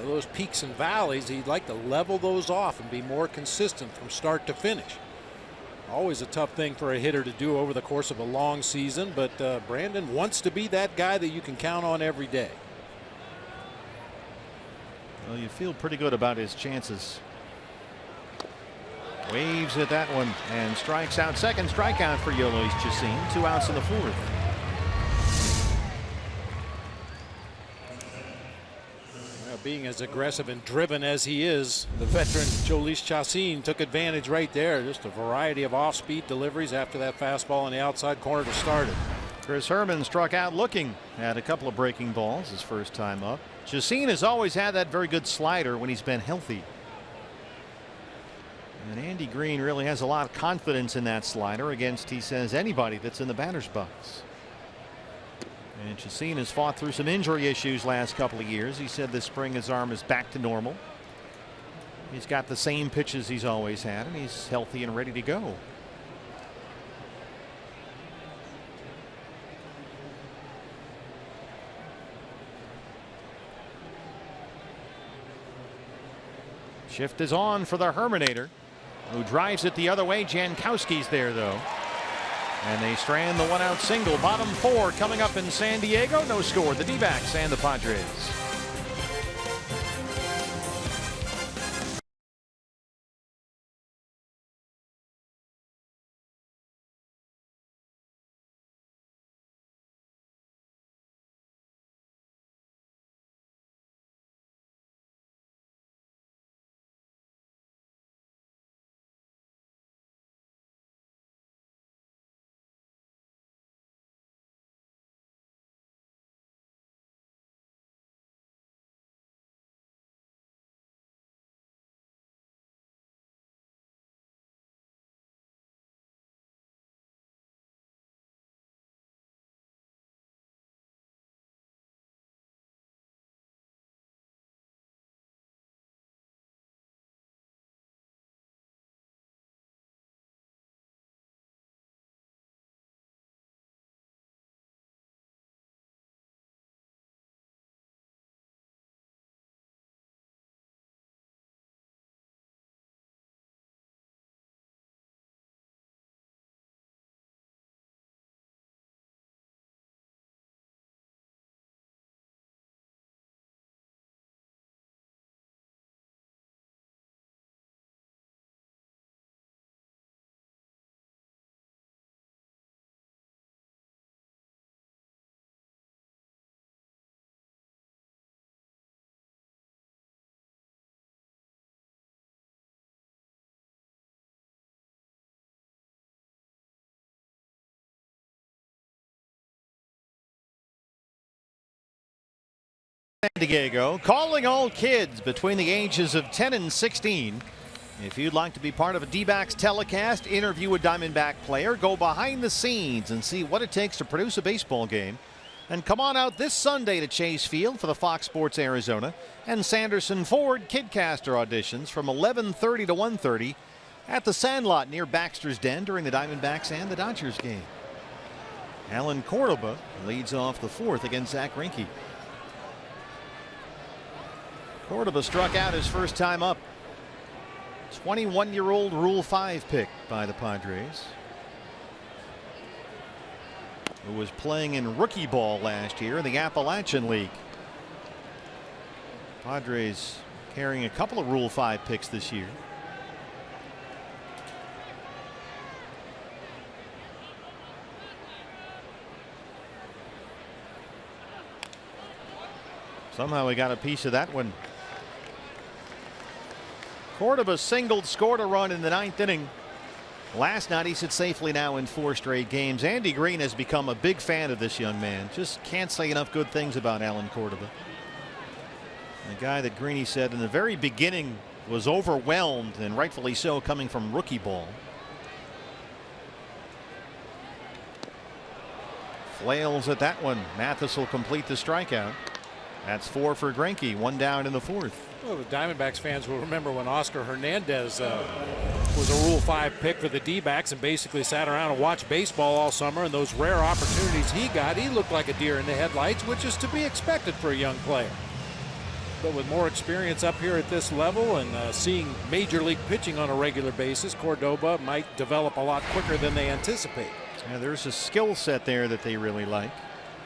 those peaks and valleys, he'd like to level those off and be more consistent from start to finish. Always a tough thing for a hitter to do over the course of a long season, but Brandon wants to be that guy that you can count on every day. Well, you feel pretty good about his chances. Waves at that one and strikes out. Second strikeout for Yolis Chacin. 2 outs in the fourth. Being as aggressive and driven as he is, the veteran Yolis Chacin took advantage right there. Just a variety of off-speed deliveries after that fastball on the outside corner to start it. Chris Herman struck out looking at a couple of breaking balls his first time up. Chacin has always had that very good slider when he's been healthy. And Andy Green really has a lot of confidence in that slider against, he says, anybody that's in the batter's box. And Chacin has fought through some injury issues last couple of years. He said this spring his arm is back to normal. He's got the same pitches he's always had, and he's healthy and ready to go. Shift is on for the Herminator, who drives it the other way. Jankowski's there, though. And they strand the one-out single. Bottom four coming up in San Diego. No score. The D-backs and the Padres. San Diego, calling all kids between the ages of 10 and 16. If you'd like to be part of a D-backs telecast, interview a Diamondback player, go behind the scenes and see what it takes to produce a baseball game, and come on out this Sunday to Chase Field for the Fox Sports Arizona and Sanderson Ford Kidcaster auditions from 11:30 to 1:30 at the Sandlot near Baxter's Den during the Diamondbacks and the Dodgers game. Alan Cordoba leads off the fourth against Zach Greinke. Cordoba struck out his first time up. 21-year-old Rule 5 pick by the Padres, who was playing in rookie ball last year in the Appalachian League. Padres carrying a couple of Rule 5 picks this year. Somehow we got a piece of that one. Cordoba singled, scored a run in the ninth inning. Last night he sits safely now in 4 straight games. Andy Green has become a big fan of this young man. Just can't say enough good things about Alan Cordoba. The guy that Greeny said in the very beginning was overwhelmed, and rightfully so, coming from rookie ball. Flails at that one. Mathis will complete the strikeout. That's 4 for Greinke, 1 down in the 4th. Well, the Diamondbacks fans will remember when Oscar Hernandez was a Rule 5 pick for the D-backs and basically sat around and watched baseball all summer, and those rare opportunities he got, he looked like a deer in the headlights, which is to be expected for a young player. But with more experience up here at this level and seeing major league pitching on a regular basis, Cordoba might develop a lot quicker than they anticipate. Yeah, there's a skill set there that they really like.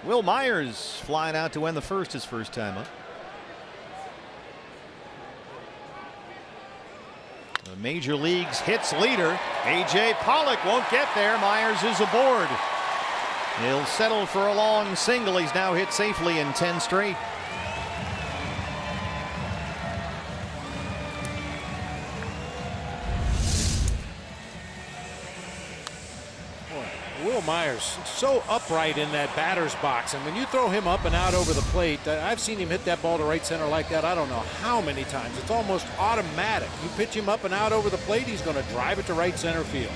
Will Myers flying out to end the first, his first time up. The major leagues hits leader A.J. Pollock won't get there. Myers is aboard. He'll settle for a long single. He's now hit safely in 10 straight. Will Myers so upright in that batter's box, and when you throw him up and out over the plate, I've seen him hit that ball to right center like that I don't know how many times. It's almost automatic. You pitch him up and out over the plate, he's going to drive it to right center field.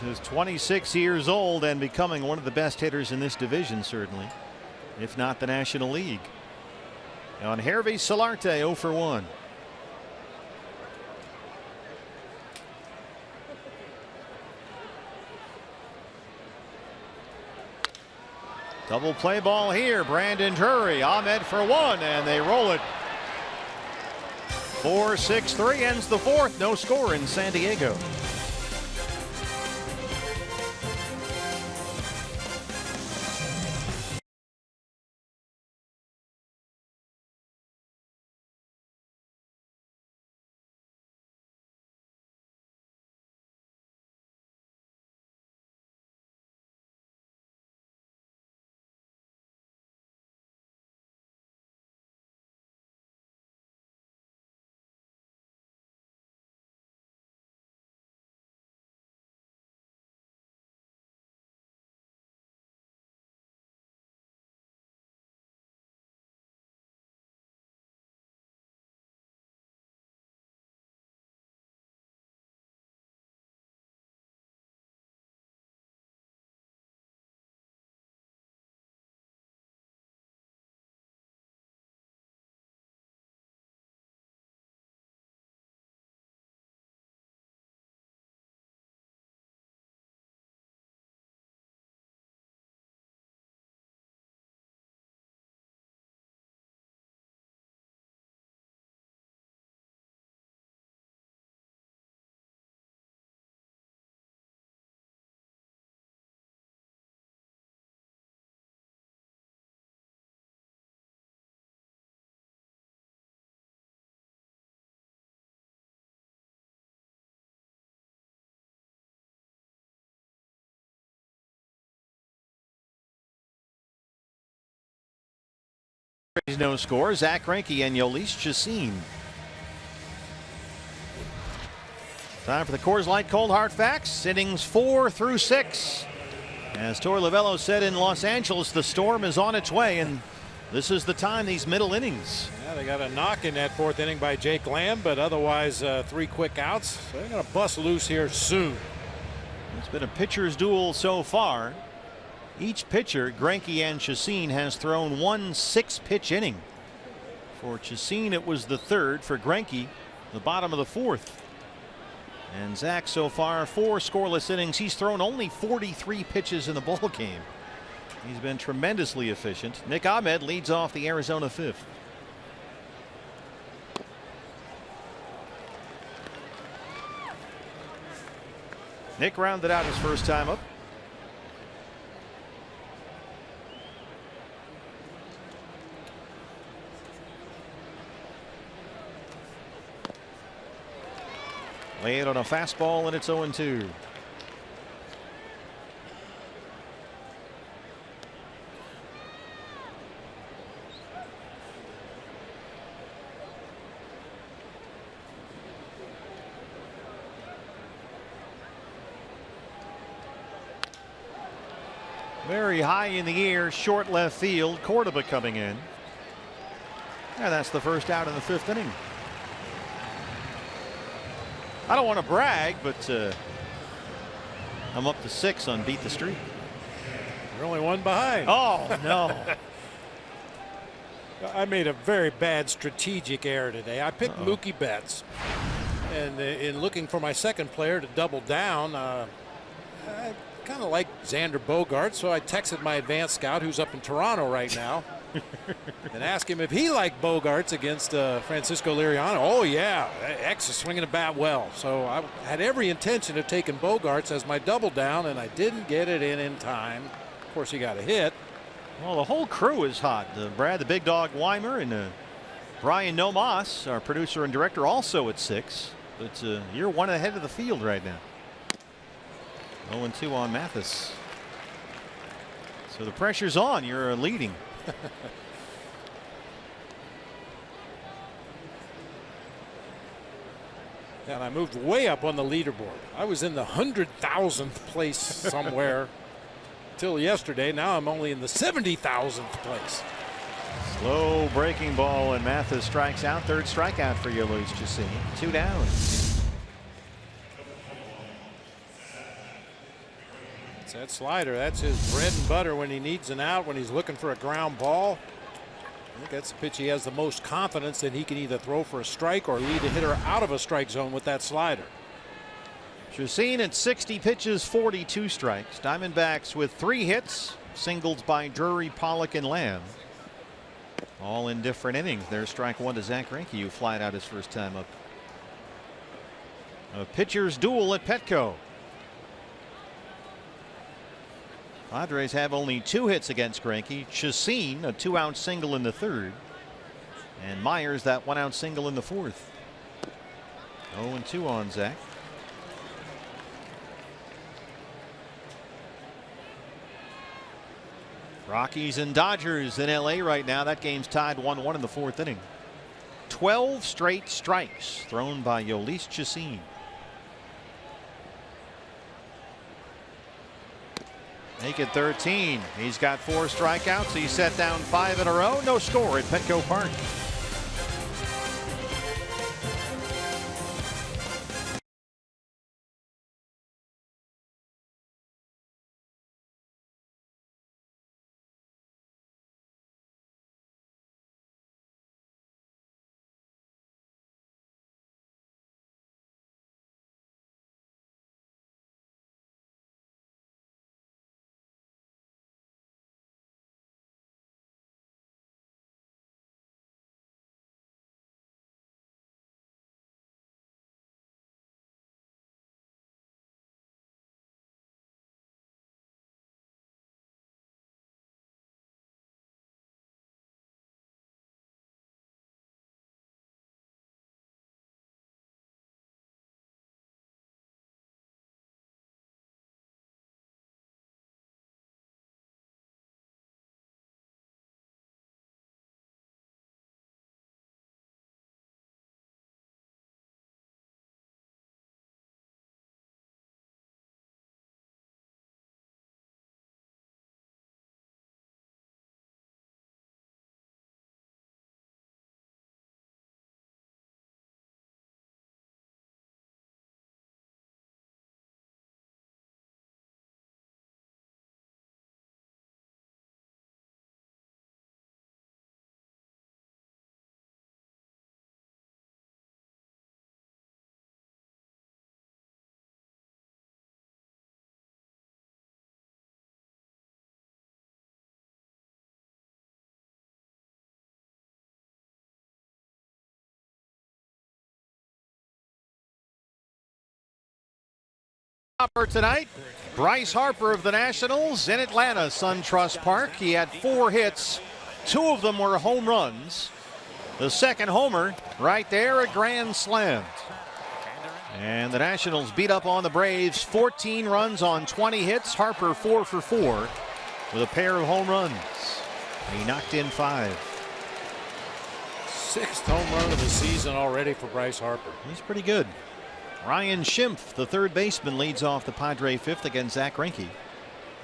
He's 26 years old and becoming one of the best hitters in this division, certainly, if not the National League. On Hervé Solarte, 0 for 1. Double play ball here. Brandon Drury, Ahmed for one, and they roll it. 4-6-3 ends the fourth. No score in San Diego. No score. Zach Greinke and Yolis Chacin. Time for the Coors Light Cold Hard Facts. Innings 4 through 6. As Torey Lovullo said in Los Angeles, the storm is on its way, and this is the time, these middle innings. Yeah, they got a knock in that fourth inning by Jake Lamb, but otherwise 3 quick outs. So they're going to bust loose here soon. It's been a pitcher's duel so far. Each pitcher, Greinke and Chacin, has thrown 1 6-pitch inning. For Chacin, it was the third. For Greinke, the bottom of the fourth. And Zach, so far, 4 scoreless innings. He's thrown only 43 pitches in the ball game. He's been tremendously efficient. Nick Ahmed leads off the Arizona fifth. Nick rounded out his first time up. Lay it on a fastball, and it's 0-2. Very high in the air, short left field. Cordoba coming in. And that's the first out in the 5th inning. I don't want to brag, but I'm up to 6 on Beat the Streak. You're only 1 behind. Oh, no. I made a very bad strategic error today. I picked Mookie Betts. And in looking for my second player to double down, I kind of like Xander Bogaerts, so I texted my advanced scout, who's up in Toronto right now, and asked him if he liked Bogaerts against Francisco Liriano. Oh, yeah, X is swinging the bat well. So I had every intention of taking Bogaerts as my double down, and I didn't get it in time. Of course, he got a hit. Well, the whole crew is hot. Brad the Big Dog Weimer and Brian Nomas, our producer and director, also at 6. But you're 1 ahead of the field right now. 0-2 on Mathis. So the pressure's on. You're leading. And I moved way up on the leaderboard. I was in the 100,000th place somewhere till yesterday. Now I'm only in the 70,000th place. Slow breaking ball, and Mathis strikes out. 3rd strikeout for Yolis Chacin. 2 down. It's that slider. That's his bread and butter when he needs an out, when he's looking for a ground ball. I think that's the pitch he has the most confidence that he can either throw for a strike or lead a hitter out of a strike zone with that slider. Chacin at 60 pitches, 42 strikes. Diamondbacks with 3 hits, Singles by Drury, Pollock, and Lamb. All in different innings. There's strike one to Zach Greinke, who flied out his first time up. A pitcher's duel at Petco. Padres have only 2 hits against Greinke. Chacin, a 2-out single in the 3rd. And Myers, that 1-out single in the 4th. 0-2 on Zach. Rockies and Dodgers in LA right now. That game's tied 1-1 in the 4th inning. 12 straight strikes thrown by Yolis Chacin. Make it 13. He's got 4 strikeouts. He set down 5 in a row. No score at Petco Park. Tonight, Bryce Harper of the Nationals in Atlanta, SunTrust Park. He had 4 hits. 2 of them were home runs. The second homer right there, a grand slam. And the Nationals beat up on the Braves 14 runs on 20 hits. Harper 4 for 4 with a pair of home runs. And he knocked in 5. 6th home run of the season already for Bryce Harper. He's pretty good. Ryan Schimpf, the 3rd baseman, leads off the Padre 5th against Zach Greinke.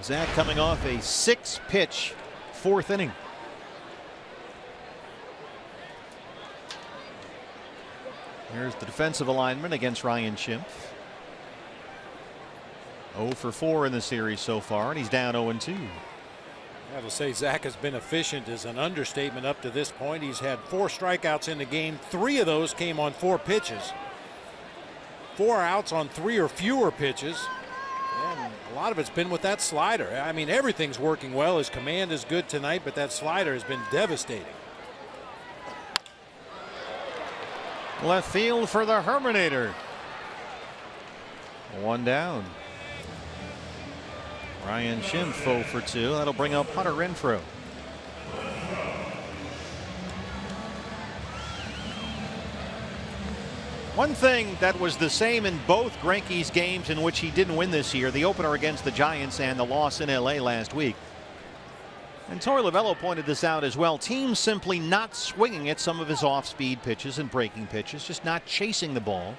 Zach coming off a 6-pitch 4th inning. Here's the defensive alignment against Ryan Schimpf. 0 for 4 in the series so far, and he's down 0-2. I will say Zach has been efficient is an understatement up to this point. He's had 4 strikeouts in the game. 3 of those came on 4 pitches. 4 outs on 3 or fewer pitches. And a lot of it's been with that slider. I mean, everything's working well. His command is good tonight, but that slider has been devastating. Left field for the Herminator. 1 down. Ryan Schimpf 0 for 2. That'll bring up Hunter Renfroe. One thing that was the same in both Greinke's games in which he didn't win this year, the opener against the Giants and the loss in LA last week. And Torey Lovello pointed this out as well. Teams simply not swinging at some of his off-speed pitches and breaking pitches, just not chasing the ball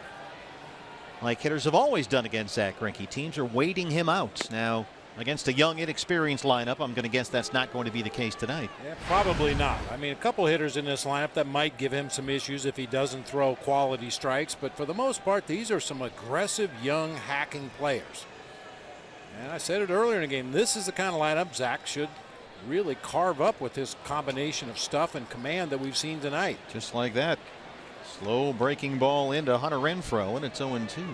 like hitters have always done against Zach Greinke. Teams are waiting him out. Now, against a young, inexperienced lineup, I'm going to guess that's not going to be the case tonight. Yeah, probably not. I mean, a couple hitters in this lineup that might give him some issues if he doesn't throw quality strikes, but for the most part, these are some aggressive, young, hacking players. And I said it earlier in the game, this is the kind of lineup Zach should really carve up with his combination of stuff and command that we've seen tonight. Just like that. Slow breaking ball into Hunter Renfroe, and it's 0-2.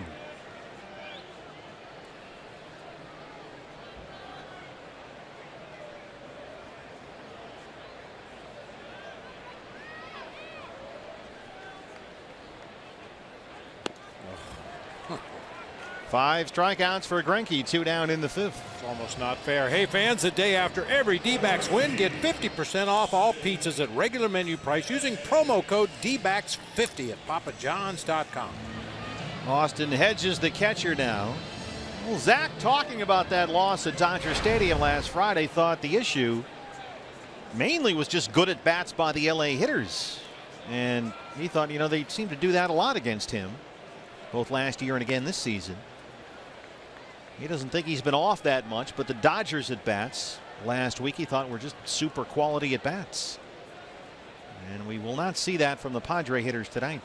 5 strikeouts for Greinke, 2 down in the 5th. It's almost not fair. Hey fans, the day after every D-backs win, get 50% off all pizzas at regular menu price using promo code DBACKS50 at papajohns.com. Austin Hedges, the catcher now. Well, Zach, talking about that loss at Dodger Stadium last Friday, thought the issue mainly was just good at bats by the LA hitters. And he thought, you know, they seemed to do that a lot against him, both last year and again this season. He doesn't think he's been off that much, but the Dodgers at bats last week he thought were just super quality at bats. And we will not see that from the Padre hitters tonight.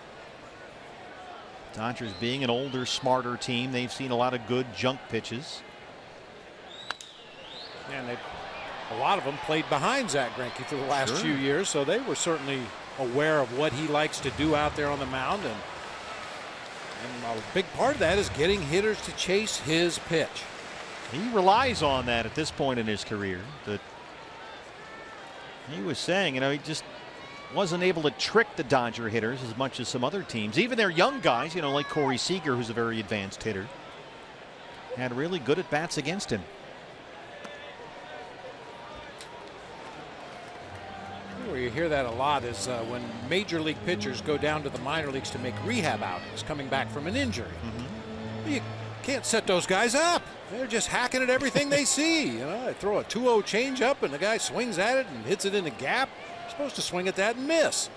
Dodgers being an older, smarter team, they've seen a lot of good junk pitches. And a lot of them played behind Zach Greinke for the last few years, so they were certainly aware of what he likes to do out there on the mound. And a big part of that is getting hitters to chase his pitch. He relies on that at this point in his career. That he was saying, you know, he just wasn't able to trick the Dodger hitters as much as some other teams. Even their young guys, you know, like Corey Seager, who's a very advanced hitter, had really good at bats against him. Where you hear that a lot is when major league pitchers go down to the minor leagues to make rehab outings coming back from an injury. You can't set those guys up. They're just hacking at everything they see. You know, they throw a 2-0 changeup and the guy swings at it and hits it in the gap. You're supposed to swing at that and miss.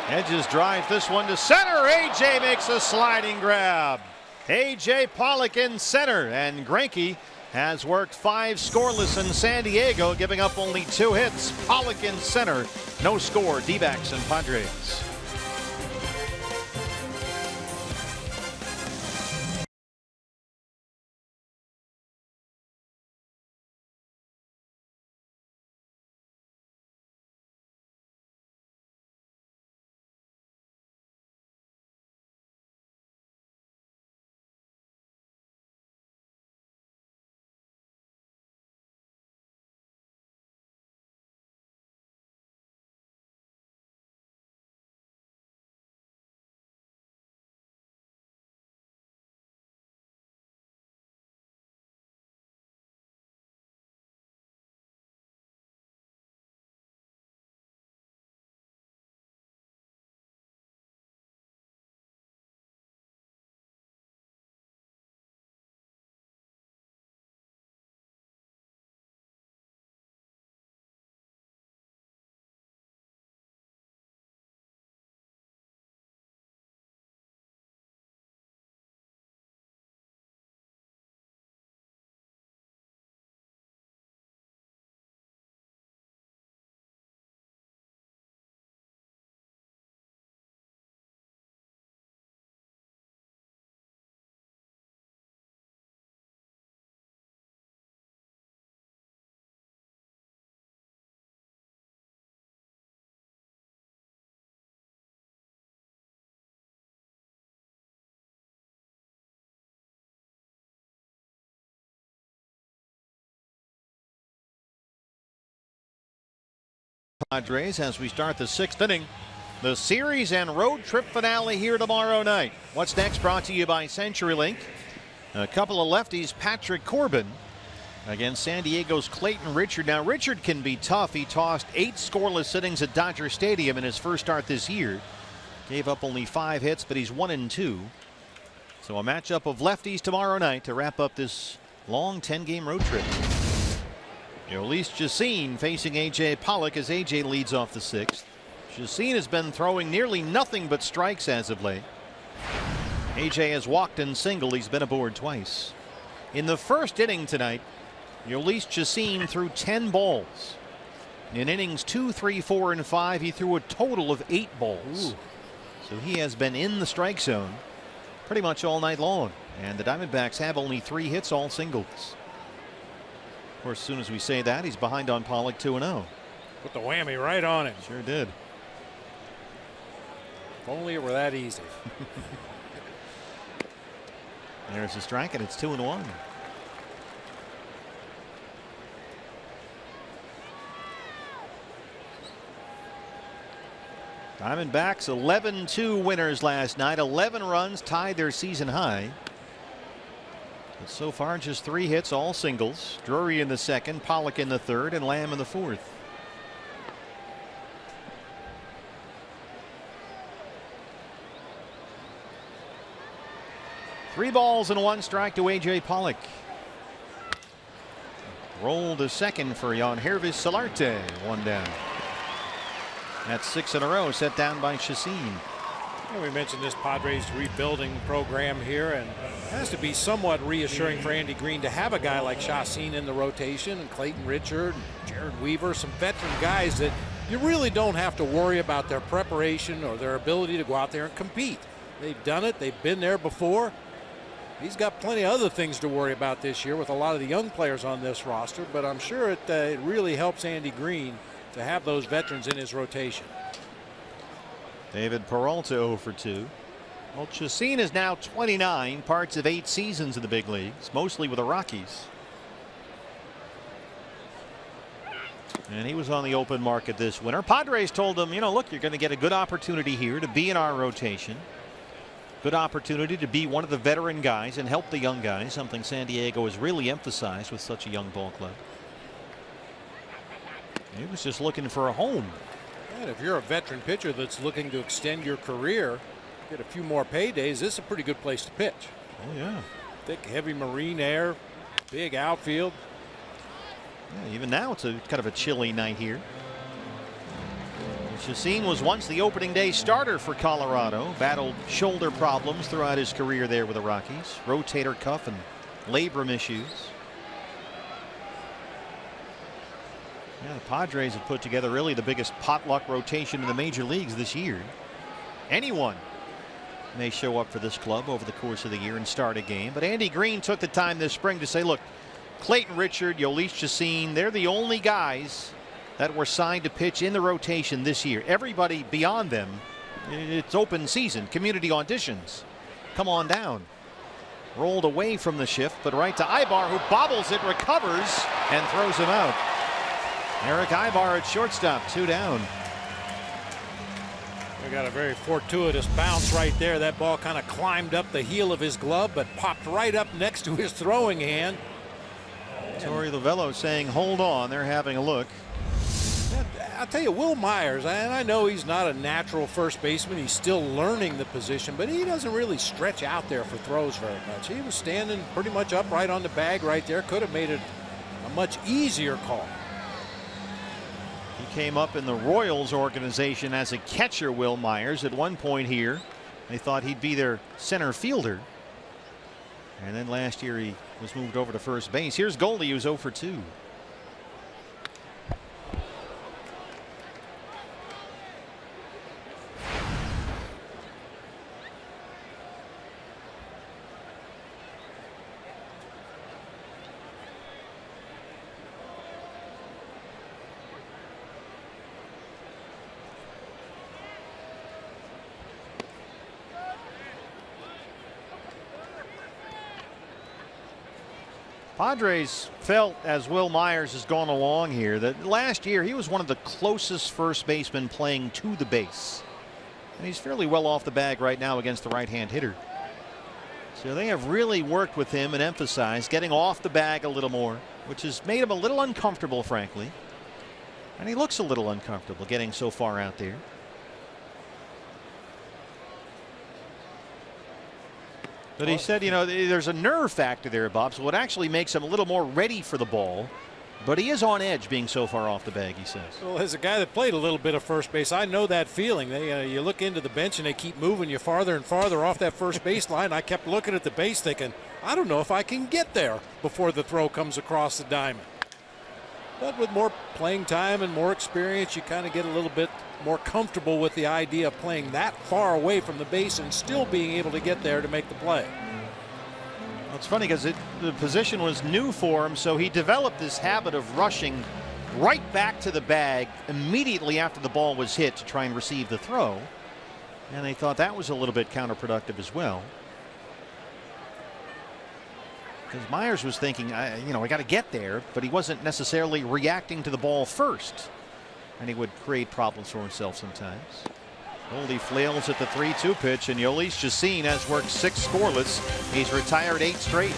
Hedges drives this one to center. AJ makes a sliding grab. AJ Pollock in center, and Greinke has worked 5 scoreless in San Diego, giving up only 2 hits. Pollock in center, no score. D-backs and Padres. Padres as we start the 6th inning. The series and road trip finale here tomorrow night. What's next brought to you by CenturyLink. A couple of lefties, Patrick Corbin against San Diego's Clayton Richard. Now Richard can be tough. He tossed 8 scoreless innings at Dodger Stadium in his first start this year. Gave up only 5 hits, but he's 1-2. So a matchup of lefties tomorrow night to wrap up this long 10-game road trip. Elise Jacine facing AJ Pollock as AJ leads off the 6th. Jacine has been throwing nearly nothing but strikes as of late. AJ has walked and singled. He's been aboard twice. In the first inning tonight, Elise Jacine threw 10 balls. In innings 2, 3, 4, and 5, he threw a total of 8 balls. So he has been in the strike zone pretty much all night long. And the Diamondbacks have only 3 hits, all singles. Of course, as soon as we say that, he's behind on Pollock 2-0. Put the whammy right on him. Sure did. If only it were that easy. There's a strike, and it's 2-1. Diamondbacks 11-2 winners last night. 11 runs, tied their season high. But so far just 3 hits, all singles. Drury in the second, Pollock in the third, and Lamb in the fourth. Three balls and 1 strike to A.J. Pollock. Roll to second for Yangervis Solarte. 1 down. That's 6 in a row set down by Chacin. We mentioned this Padres rebuilding program here, and it has to be somewhat reassuring for Andy Green to have a guy like Chacin in the rotation, and Clayton Richard, and Jared Weaver, some veteran guys that you really don't have to worry about their preparation or their ability to go out there and compete. They've done it. They've been there before. He's got plenty of other things to worry about this year with a lot of the young players on this roster, but I'm sure it really helps Andy Green to have those veterans in his rotation. David Peralta 0 for 2. Well, Chacin is now 29, parts of 8 seasons in the big leagues, mostly with the Rockies. And he was on the open market this winter. Padres told him, you know, look, you're going to get a good opportunity here to be in our rotation. Good opportunity to be one of the veteran guys and help the young guys, something San Diego has really emphasized with such a young ball club. He was just looking for a home. And if you're a veteran pitcher that's looking to extend your career, get a few more paydays, this is a pretty good place to pitch. Oh, yeah. Thick, heavy marine air, big outfield. Yeah, even now it's a kind of a chilly night here. Chacin was once the opening day starter for Colorado. Battled shoulder problems throughout his career there with the Rockies. Rotator cuff and labrum issues. Yeah, the Padres have put together really the biggest potluck rotation in the major leagues this year. Anyone may show up for this club over the course of the year and start a game. But Andy Green took the time this spring to say, look, Clayton Richard, Yolis Chacin, they're the only guys that were signed to pitch in the rotation this year. Everybody beyond them, it's open season, community auditions. Come on down. Rolled away from the shift, but right to Ibar, who bobbles it, recovers, and throws him out. Eric Ibar at shortstop, 2 down. We got a very fortuitous bounce right there. That ball kind of climbed up the heel of his glove, but popped right up next to his throwing hand. Torey Lovello saying, hold on, they're having a look. I'll tell you, Will Myers, and I know he's not a natural first baseman. He's still learning the position, but he doesn't really stretch out there for throws very much. He was standing pretty much upright on the bag right there. Could have made it a much easier call. He came up in the Royals organization as a catcher, Will Myers. At one point here, they thought he'd be their center fielder. And then last year he was moved over to first base. Here's Goldie, who's 0 for 2. Padres felt, as Will Myers has gone along here, that last year he was one of the closest first basemen playing to the base. And he's fairly well off the bag right now against the right-hand hitter. So they have really worked with him and emphasized getting off the bag a little more, which has made him a little uncomfortable, frankly. And he looks a little uncomfortable getting so far out there. But he said, you know, there's a nerve factor there, Bob, so it actually makes him a little more ready for the ball. But he is on edge being so far off the bag, he says. Well, as a guy that played a little bit of first base, I know that feeling. You look into the bench and they keep moving you farther and farther off that first base line. I kept looking at the base thinking, I don't know if I can get there before the throw comes across the diamond. But with more playing time and more experience, you kind of get a little bit more comfortable with the idea of playing that far away from the base and still being able to get there to make the play. Well, it's funny because the position was new for him, so he developed this habit of rushing right back to the bag immediately after the ball was hit to try and receive the throw. And they thought that was a little bit counterproductive as well. Because Myers was thinking, you know, I got to get there, but he wasn't necessarily reacting to the ball first. And he would create problems for himself sometimes. Goldie flails at the 3-2 pitch, and Yolis Chacin has worked 6 scoreless. He's retired 8 straight.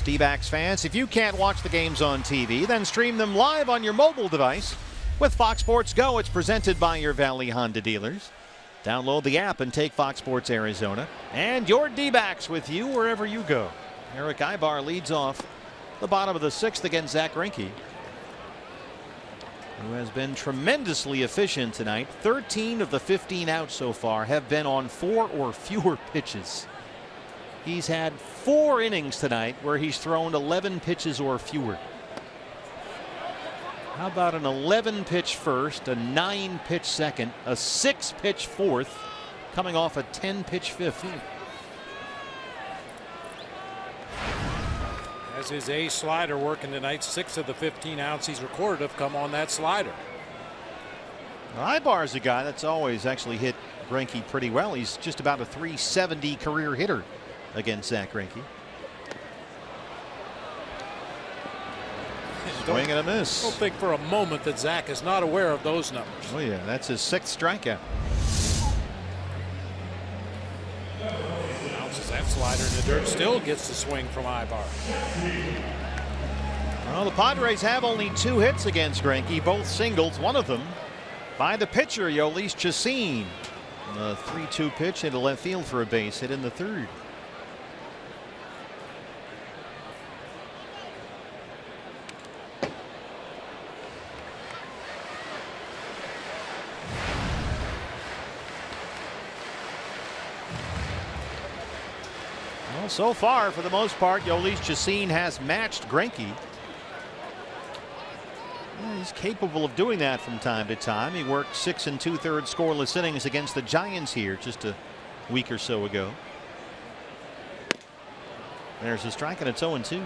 D-backs fans, if you can't watch the games on TV, then stream them live on your mobile device with Fox Sports Go. It's presented by your Valley Honda dealers. Download the app and take Fox Sports Arizona and your D-backs with you wherever you go. Eric Ibar leads off the bottom of the 6th against Zach Greinke, who has been tremendously efficient tonight. 13 of the 15 outs so far have been on 4 or fewer pitches. He's had 4 innings tonight where he's thrown 11 pitches or fewer. How about an 11-pitch first, a 9-pitch second, a 6-pitch fourth, coming off a 10-pitch fifth? As his A slider working tonight, 6 of the 15 outs he's recorded have come on that slider. Ibar's a guy that's always actually hit Greinke pretty well. He's just about a .370 career hitter against Zach Greinke. Swing and a miss. Don't think for a moment that Zach is not aware of those numbers. Oh yeah, that's his 6th strikeout. Bounces that slider in the dirt, still gets the swing from Ibar. Well, the Padres have only 2 hits against Greinke, both singles, one of them by the pitcher Yolis Chacin. The 3-2 pitch into left field for a base hit in the 3rd. Well, so far, for the most part, Yolis Chacin has matched Greinke. Yeah, he's capable of doing that from time to time. He worked 6 2/3 scoreless innings against the Giants here just a week or so ago. There's a strike, and it's 0-2.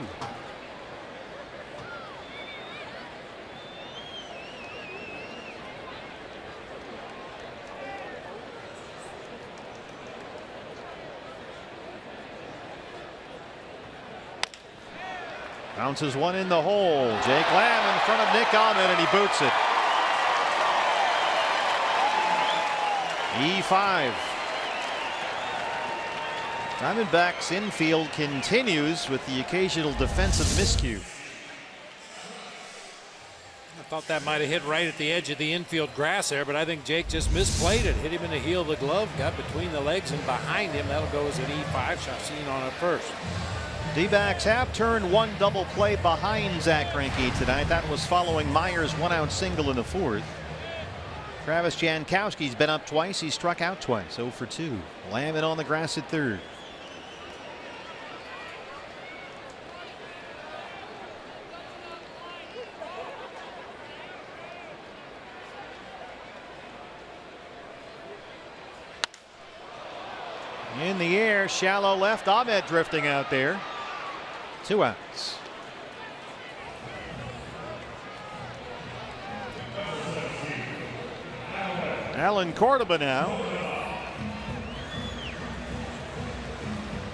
Bounces one in the hole. Jake Lamb in front of Nick Ahmed, and he boots it. E5. Diamondbacks infield continues with the occasional defensive miscue. I thought that might have hit right at the edge of the infield grass there, but I think Jake just misplayed it. Hit him in the heel of the glove, got between the legs and behind him. That'll go as an E5. Chacin on it first. D-backs have turned one double play behind Zach Greinke tonight. That was following Myers' 1-out single in the 4th. Travis Jankowski's been up twice. He struck out twice. 0 for 2. Lamb in on the grass at 3rd. In the air, shallow left. Ahmed drifting out there. 2 outs. Alan Cordoba now.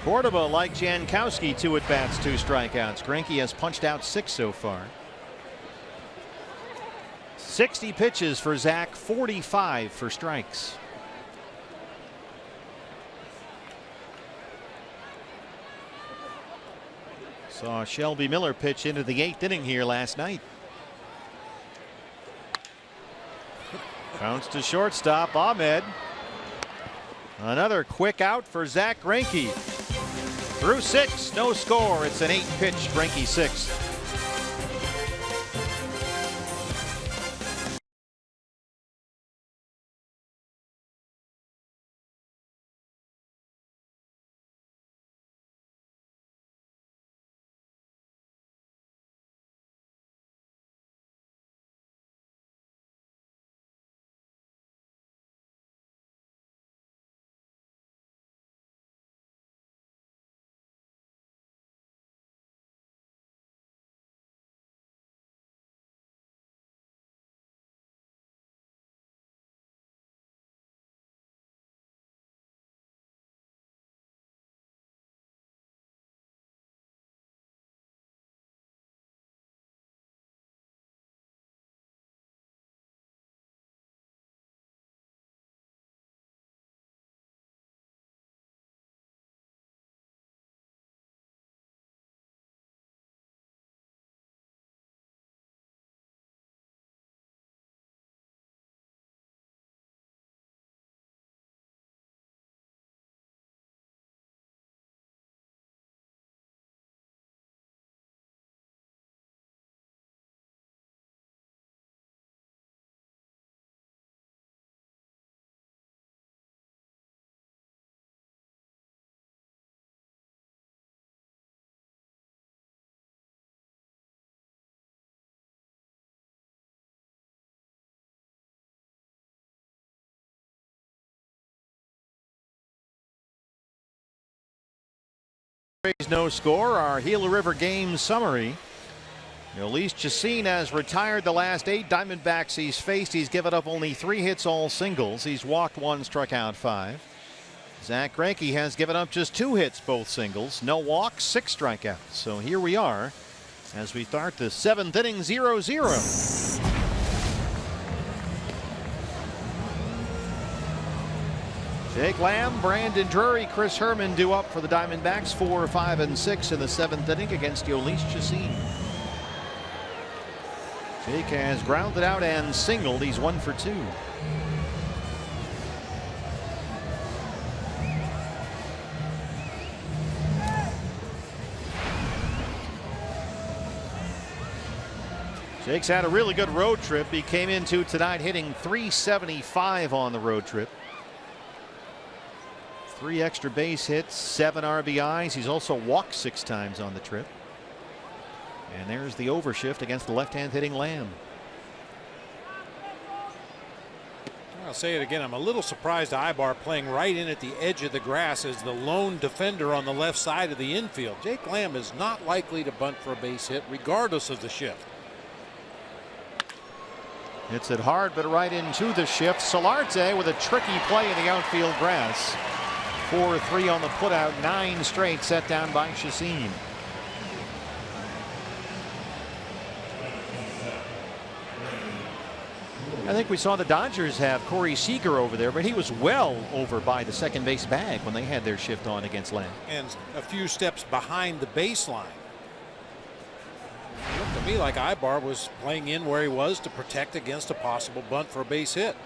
Cordoba, like Jankowski, 2 at-bats, 2 strikeouts. Greinke has punched out 6 so far. 60 pitches for Zach, 45 for strikes. Saw Shelby Miller pitch into the 8th inning here last night. Bounce to shortstop, Ahmed. Another quick out for Zach Greinke. Through 6, no score. It's an 8-pitch Greinke 6th. No score. Our Gila River game summary. Elise Chacin has retired the last 8 Diamondbacks he's faced. He's given up only 3 hits, all singles. He's walked 1, struck out 5. Zach Greinke has given up just 2 hits, both singles. No walks, 6 strikeouts. So here we are as we start the 7th inning, 0-0. Jake Lamb, Brandon Drury, Chris Herman due up for the Diamondbacks. 4, 5, and 6 in the 7th inning against Elise Chacin. Jake has grounded out and singled. He's 1 for 2. Jake's had a really good road trip. He came into tonight hitting .375 on the road trip. 3 extra base hits, 7 RBIs. He's also walked 6 times on the trip. And there's the overshift against the left-hand hitting Lamb. I'll say it again. I'm a little surprised Ibar playing right in at the edge of the grass as the lone defender on the left side of the infield. Jake Lamb is not likely to bunt for a base hit regardless of the shift. Hits it hard, but right into the shift. Solarte with a tricky play in the outfield grass. 4-3 on the putout, 9 straight set down by Chacin. I think we saw the Dodgers have Corey Seager over there, but he was well over by the second base bag when they had their shift on against Lamb. And a few steps behind the baseline. It looked to me like Ibar was playing in where he was to protect against a possible bunt for a base hit.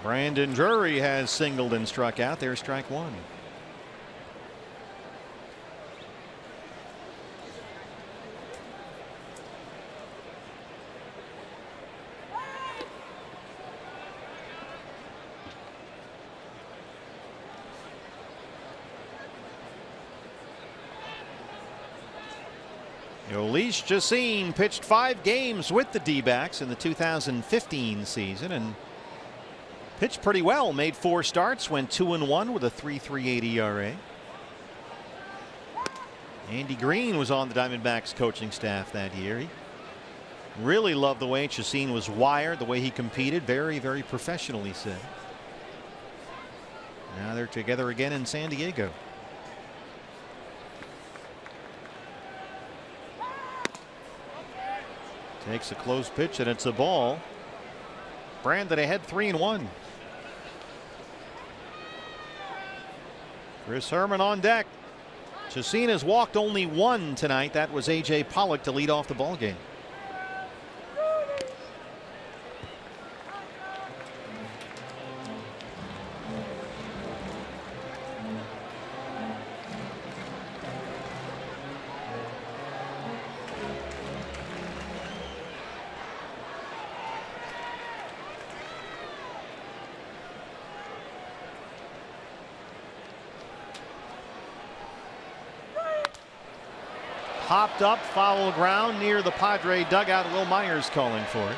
Brandon Drury has singled and struck out. There's strike 1. Elise Chacin pitched 5 games with the D-backs in the 2015 season and Pitched pretty well, made 4 starts, went 2-1 with a 3.38 ERA. Andy Green was on the Diamondbacks coaching staff that year. He really loved the way Chacín was wired, the way he competed. Very, very professional, he said. Now they're together again in San Diego. Takes a close pitch and it's a ball. Brandon ahead 3-1. Chris Herman on deck. Chacín has walked only 1 tonight. That was A.J. Pollock to lead off the ball game. Popped up, foul ground near the Padre dugout. Will Myers calling for it.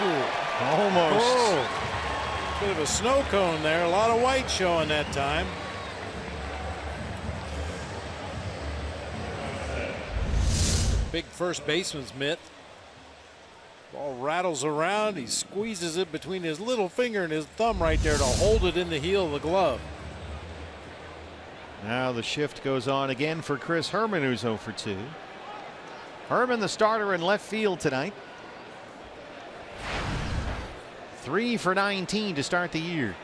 Ooh. Almost. Oh. Bit of a snow cone there. A lot of white showing that time. Big first baseman's mitt. Ball rattles around. He squeezes it between his little finger and his thumb right there to hold it in the heel of the glove. Now the shift goes on again for Chris Herman, who's 0 for 2. Herman, the starter in left field tonight. 3 for 19 to start the year.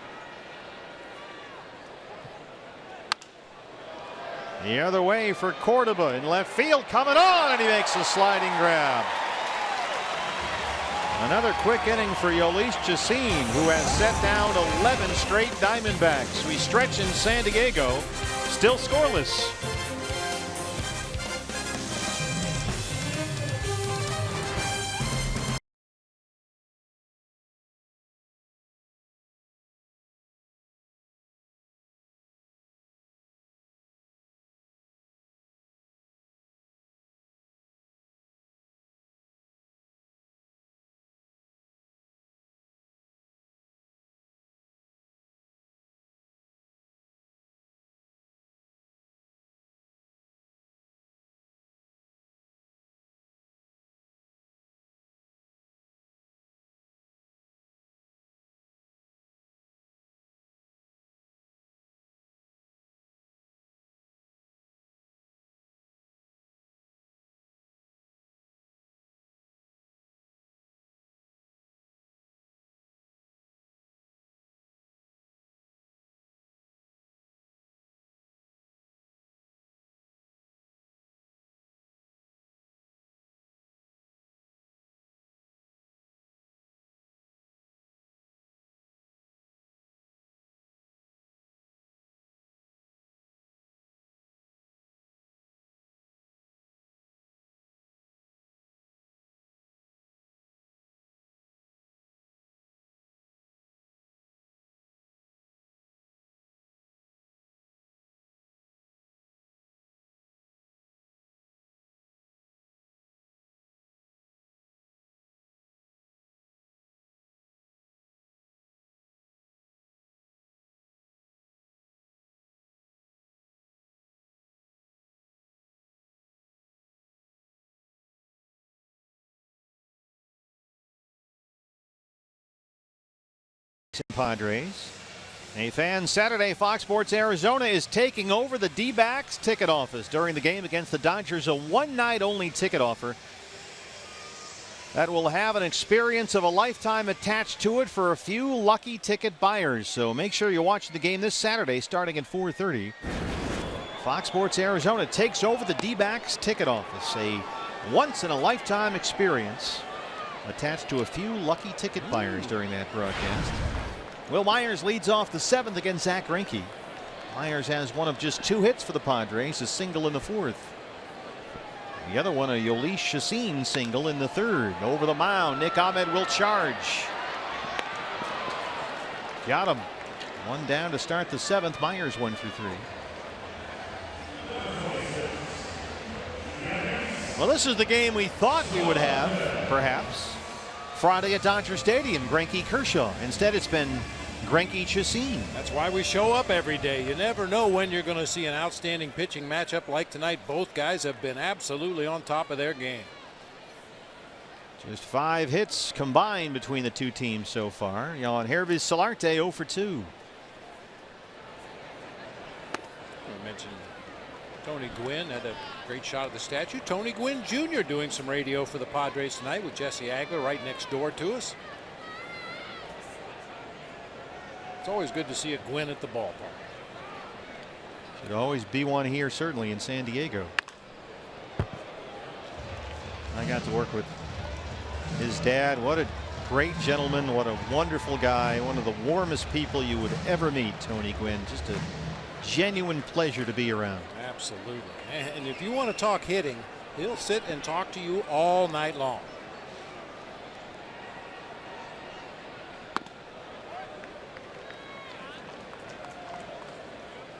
The other way for Cordoba in left field, coming on, and he makes a sliding grab. Another quick inning for Jhoulys Chacín, who has set down 11 straight Diamondbacks. We stretch in San Diego. Still scoreless. Padres. A fan Saturday, Fox Sports Arizona is taking over the D-backs ticket office during the game against the Dodgers. A one-night only ticket offer that will have an experience of a lifetime attached to it for a few lucky ticket buyers. So make sure you watch the game this Saturday starting at 4:30. Fox Sports Arizona takes over the D-backs ticket office. A once-in-a-lifetime experience attached to a few lucky ticket buyers during that broadcast. Will Myers leads off the 7th against Zach Greinke. Myers has one of just 2 hits for the Padres, a single in the 4th. The other one, a Jhoulys Chacín single in the 3rd. Over the mound, Nick Ahmed will charge. Got him. 1 down to start the 7th. Myers 1 for 3. Well, this is the game we thought we would have, perhaps. Friday at Dodger Stadium, Greinke Kershaw. Instead, it's been Greinke Chacin. That's why we show up every day. You never know when you're going to see an outstanding pitching matchup like tonight. Both guys have been absolutely on top of their game. Just 5 hits combined between the two teams so far. Yangervis Solarte 0 for 2. I mentioned Tony Gwynn had a great shot at the statue. Tony Gwynn Jr. doing some radio for the Padres tonight with Jesse Agler right next door to us. It's always good to see a Gwynn at the ballpark. Should always be one here, certainly in San Diego. I got to work with his dad. What a great gentleman. What a wonderful guy. One of the warmest people you would ever meet, Tony Gwynn. Just a genuine pleasure to be around. Absolutely. And if you want to talk hitting, he'll sit and talk to you all night long.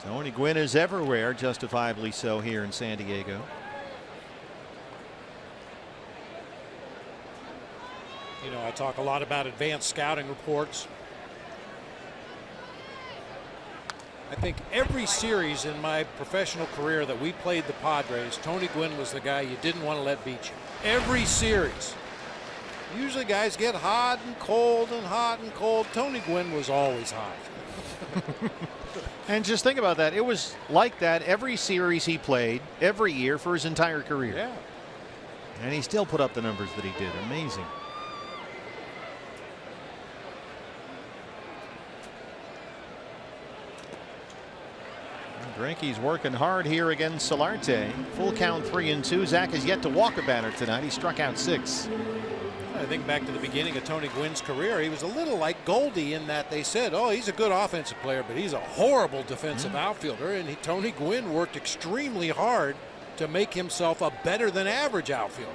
Tony Gwynn is everywhere, justifiably so here in San Diego. You know, I talk a lot about advanced scouting reports. I think every series in my professional career that we played the Padres, Tony Gwynn was the guy you didn't want to let beat you. Every series. Usually guys get hot and cold and hot and cold. Tony Gwynn was always hot. And just think about that. It was like that every series he played, every year for his entire career. Yeah. And he still put up the numbers that he did. Amazing. Greinke's working hard here against Solarte. Full count 3-2. Zach has yet to walk a batter tonight. He struck out 6. I think back to the beginning of Tony Gwynn's career, he was a little like Goldie in that they said, oh, he's a good offensive player, but he's a horrible defensive outfielder. And Tony Gwynn worked extremely hard to make himself a better than average outfielder.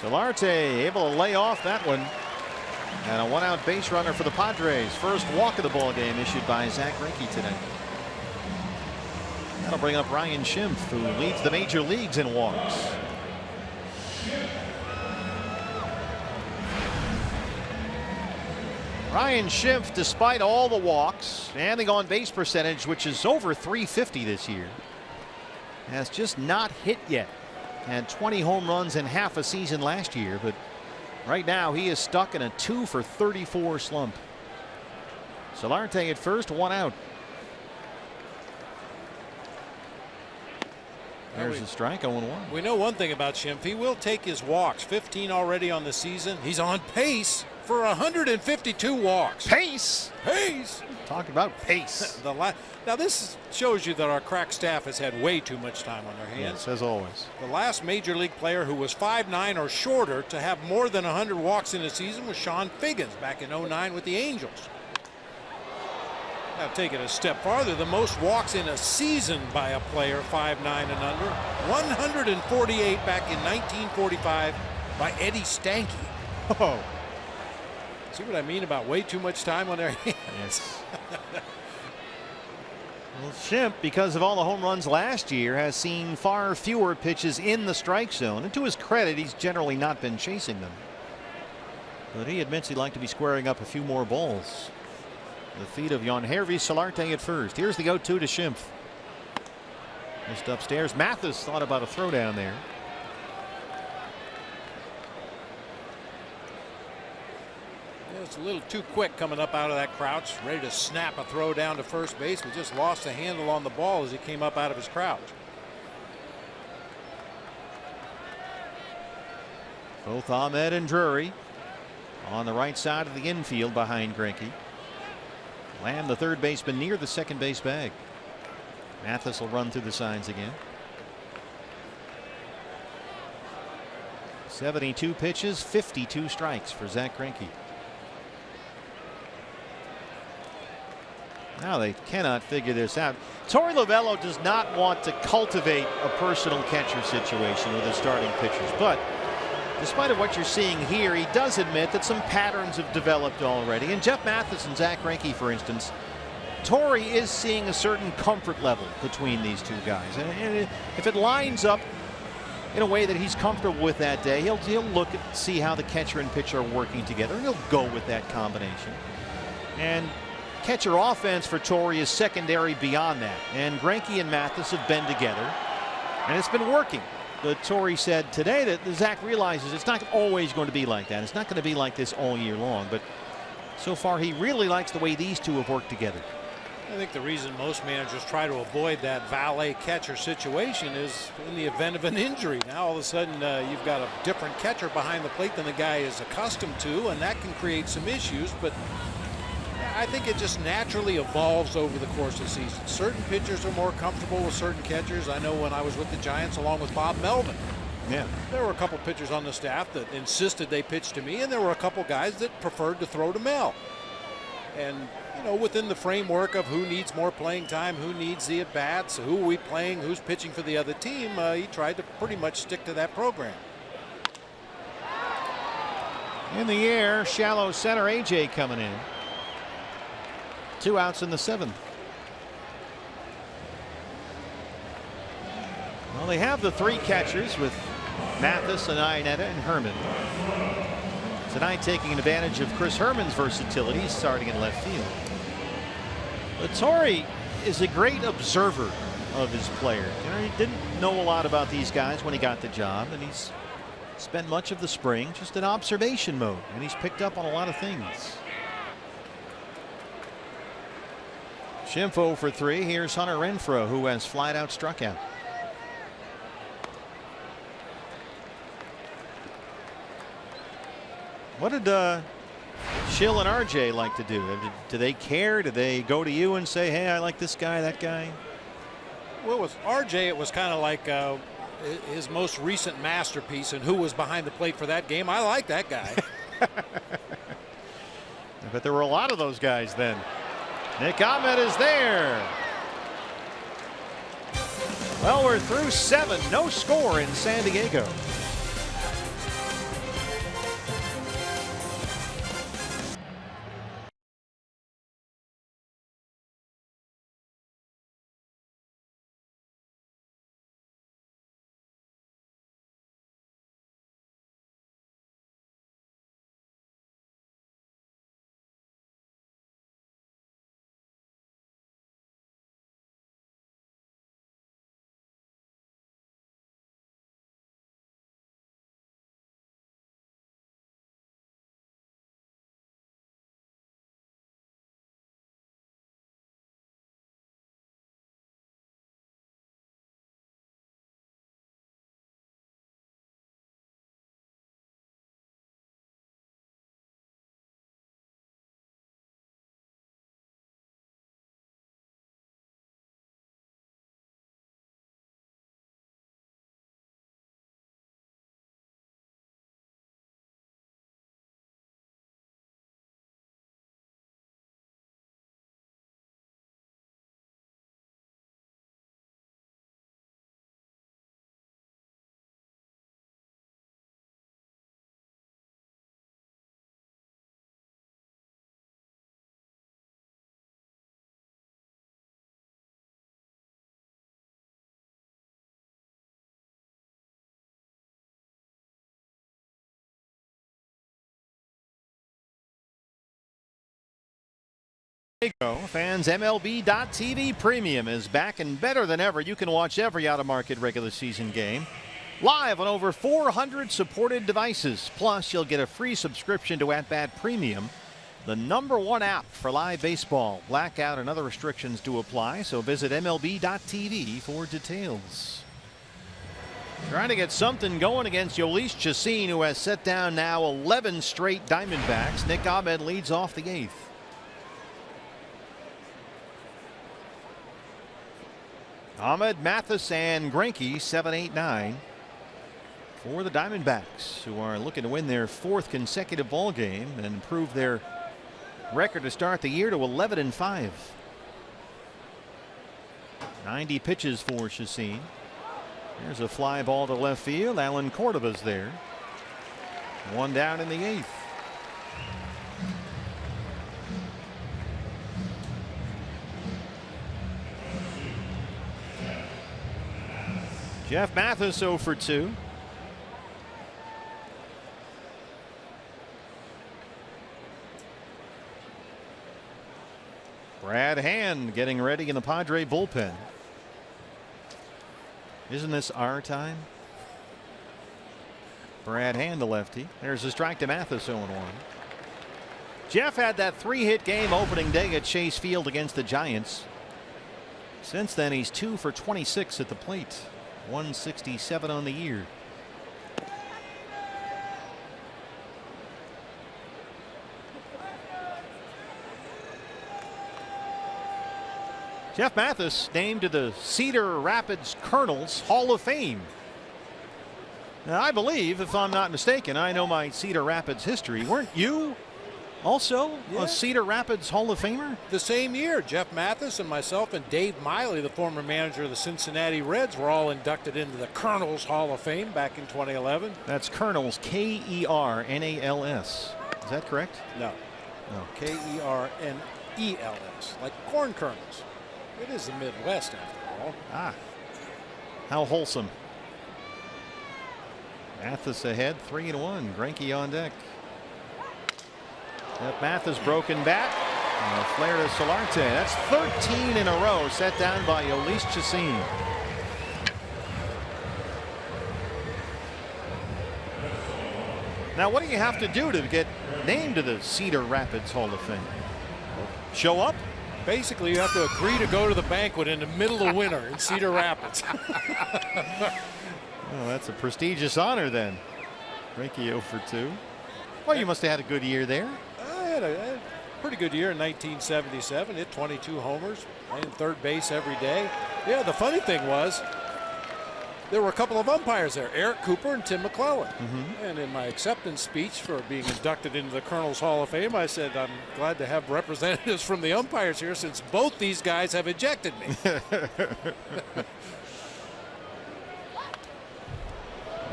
Solarte able to lay off that one. And a 1-out base runner for the Padres. First walk of the ball game issued by Zach Greinke today. That'll bring up Ryan Schimpf, who leads the major leagues in walks. Ryan Schimpf, despite all the walks and the on-base percentage, which is over .350 this year, has just not hit yet. Had 20 home runs in half a season last year, but right now he is stuck in a 2 for 34 slump. Solarte at first, 1 out. There's a strike, 0-1. We know one thing about Schimpf. He will take his walks. 15 already on the season. He's on pace for 152 walks. Pace? Pace. Talk about pace. Now this shows you that our crack staff has had way too much time on their hands. Yes, as always. The last major league player who was 5'9" or shorter to have more than 100 walks in a season was Sean Figgins back in '09 with the Angels. Now take it a step farther. The most walks in a season by a player 5'9" and under, 148 back in 1945 by Eddie Stanky. Oh. See what I mean about way too much time on their hands? Yes. Well, Schimpf, because of all the home runs last year, has seen far fewer pitches in the strike zone. And to his credit, he's generally not been chasing them. But he admits he'd like to be squaring up a few more balls. The feet of Yangervis Solarte at first. Here's the 0-2 to Schimpf. Just upstairs. Mathis thought about a throw down there. It's a little too quick coming up out of that crouch, ready to snap a throw down to first base, but just lost the handle on the ball as he came up out of his crouch. Both Ahmed and Drury on the right side of the infield behind Greinke. Lamb, the third baseman, near the second base bag. Mathis will run through the signs again. 72 pitches, 52 strikes for Zach Greinke. Now they cannot figure this out. Torey Lovullo does not want to cultivate a personal catcher situation with his starting pitchers, but despite of what you're seeing here, he does admit that some patterns have developed already. And Jeff Mathis and Zach Greinke, for instance, Torre is seeing a certain comfort level between these two guys, and if it lines up in a way that he's comfortable with that day, he'll look at see how the catcher and pitcher are working together, and he'll go with that combination. And catcher offense for Torre is secondary beyond that, and Greinke and Mathis have been together, and it's been working. But Torre said today that Zach realizes it's not always going to be like that. It's not going to be like this all year long, but so far he really likes the way these two have worked together. I think the reason most managers try to avoid that valet catcher situation is in the event of an injury. Now all of a sudden you've got a different catcher behind the plate than the guy is accustomed to, and that can create some issues. But I think it just naturally evolves over the course of the season. Certain pitchers are more comfortable with certain catchers. I know when I was with the Giants along with Bob Melvin, there were a couple pitchers on the staff that insisted they pitch to me, and there were a couple guys that preferred to throw to Mel. And you know, within the framework of who needs more playing time, who needs the at-bats, who are we playing, who's pitching for the other team, he tried to pretty much stick to that program. In the air, shallow center, AJ coming in. 2 outs in the 7th. Well, they have the 3 catchers with Mathis and Iannetta and Herman. Tonight taking advantage of Chris Herman's versatility, starting in left field. But Torre is a great observer of his players. You know, he didn't know a lot about these guys when he got the job, and he's spent much of the spring just in observation mode, and he's picked up on a lot of things. Schimpf for 3. Here's Hunter Renfroe, who has flat out struck out. What did Schill and RJ like to do? Do they care? Do they go to you and say, hey, I like this guy, that guy? Well, with RJ, it was kind of like his most recent masterpiece, and who was behind the plate for that game. I like that guy. But there were a lot of those guys then. Nick Ahmed is there. Well, we're through 7. No score in San Diego. Fans, MLB.TV Premium is back and better than ever. You can watch every out-of-market regular season game live on over 400 supported devices. Plus, you'll get a free subscription to At Bat Premium, the #1 app for live baseball. Blackout and other restrictions do apply, so visit MLB.TV for details. Trying to get something going against Yolis Chacin, who has set down now 11 straight Diamondbacks. Nick Ahmed leads off the 8th. Ahmed, Mathis, and Greinke 7, 8, 9 for the Diamondbacks, who are looking to win their 4th consecutive ball game and improve their record to start the year to 11-5. 90 pitches for Chacin. There's a fly ball to left field. Alan Cordova's there. 1 down in the 8th. Jeff Mathis 0 for 2. Brad Hand getting ready in the Padre bullpen. Isn't this our time? Brad Hand, the lefty. There's a strike to Mathis, 0-1. Jeff had that 3-hit game opening day at Chase Field against the Giants. Since then, he's 2 for 26 at the plate. 167 on the year. Jeff Mathis named to the Cedar Rapids Colonels Hall of Fame. Now, I believe, if I'm not mistaken, I know my Cedar Rapids history. Weren't you also a Cedar Rapids Hall of Famer? The same year, Jeff Mathis and myself and Dave Miley, the former manager of the Cincinnati Reds, were all inducted into the Colonels Hall of Fame back in 2011. That's Colonels, K-E-R-N-A-L-S. Is that correct? No. No. K-E-R-N-E-L-S, like corn kernels. It is the Midwest, after all. Ah, how wholesome. Mathis ahead, 3-1. Greinke on deck. Jeff Mathis broken bat. And a flare to Solarte. That's 13 in a row set down by Yolis Chacin. Now, what do you have to do to get named to the Cedar Rapids Hall of Fame? Show up? Basically, you have to agree to go to the banquet in the middle of winter in Cedar Rapids. Well, that's a prestigious honor then. Greinke 0 for 2. Well, you must have had a good year there. I had a pretty good year in 1977. Hit 22 homers, playing third base every day. Yeah, the funny thing was, there were a couple of umpires there, Eric Cooper and Tim McClellan. And in my acceptance speech for being inducted into the Colonels Hall of Fame, I said, I'm glad to have representatives from the umpires here since both these guys have ejected me.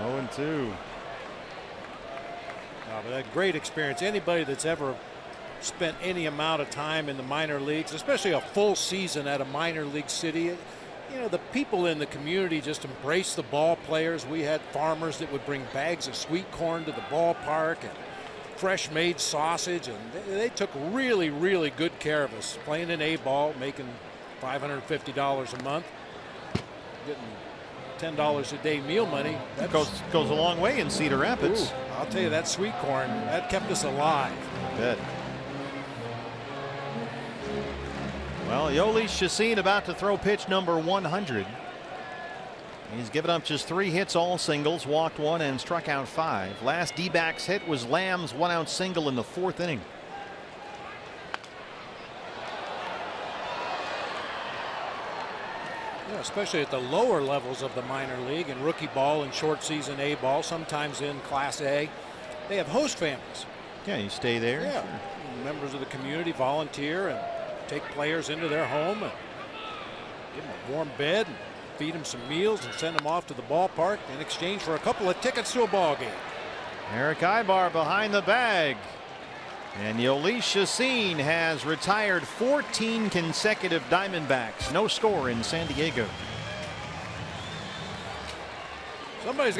0-2. But a great experience. Anybody that's ever spent any amount of time in the minor leagues, especially a full season at a minor league city, you know, the people in the community just embrace the ball players. We had farmers that would bring bags of sweet corn to the ballpark and fresh made sausage, and they took really, really good care of us. Playing in A ball, making $550 a month, getting $10 a day meal money. That goes a long way in Cedar Rapids. Ooh, I'll tell you, that sweet corn, that kept us alive. I bet. Well, Yolis Chacin about to throw pitch number 100. He's given up just 3 hits, all singles, walked 1 and struck out 5. Last D-backs hit was Lamb's 1-out single in the 4th inning. Yeah, especially at the lower levels of the minor league, in rookie ball and short season A ball, sometimes in Class A, they have host families. Yeah, you stay there. Yeah, sure. Members of the community volunteer and take players into their home and give them a warm bed and feed them some meals and send them off to the ballpark in exchange for a couple of tickets to a ball game. Eric Ibar behind the bag. And Yolis Chacin has retired 14 consecutive Diamondbacks. No score in San Diego. Somebody's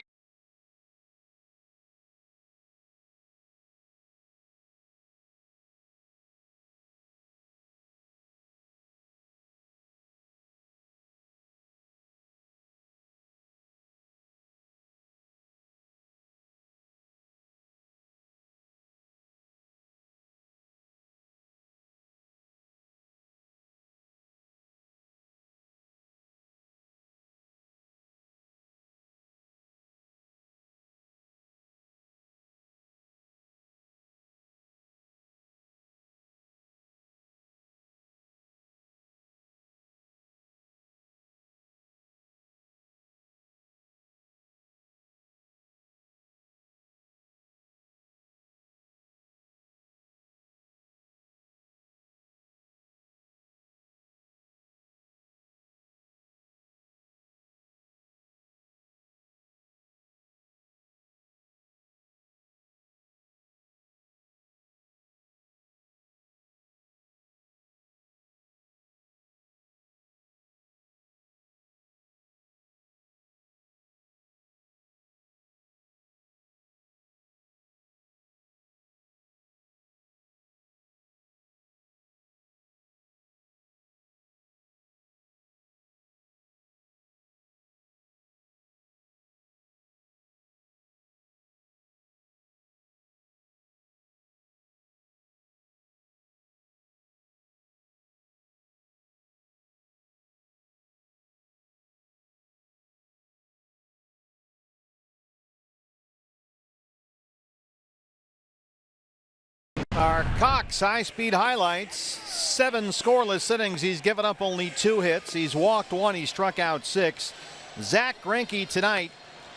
Our Cox high-speed highlights. 7 scoreless innings. He's given up only 2 hits. He's walked 1. He struck out 6. Zack Greinke tonight,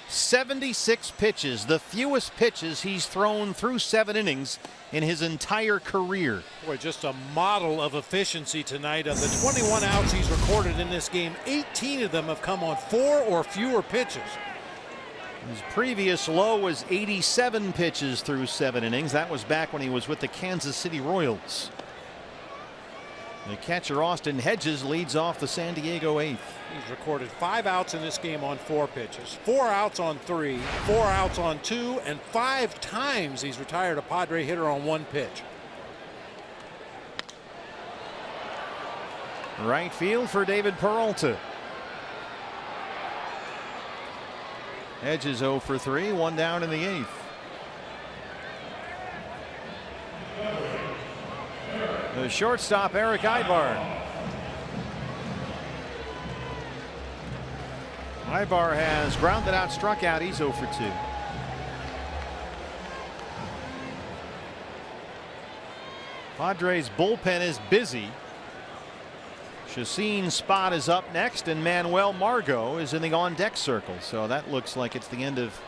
76 pitches. The fewest pitches he's thrown through 7 innings in his entire career. Boy, just a model of efficiency tonight. Of the 21 outs he's recorded in this game, 18 of them have come on 4 or fewer pitches. His previous low was 87 pitches through 7 innings. That was back when he was with the Kansas City Royals. The catcher Austin Hedges leads off the San Diego 8th. He's recorded 5 outs in this game on 4 pitches, 4 outs on 3, 4 outs on 2, and 5 times he's retired a Padre hitter on 1 pitch. Right field for David Peralta. Hedges 0 for 3, 1 down in the 8th. The shortstop Eric Ibar. Ibar has grounded out, struck out. He's 0 for 2. Padres bullpen is busy. Chacín's spot is up next, and Manuel Margot is in the on-deck circle. So that looks like it's the end of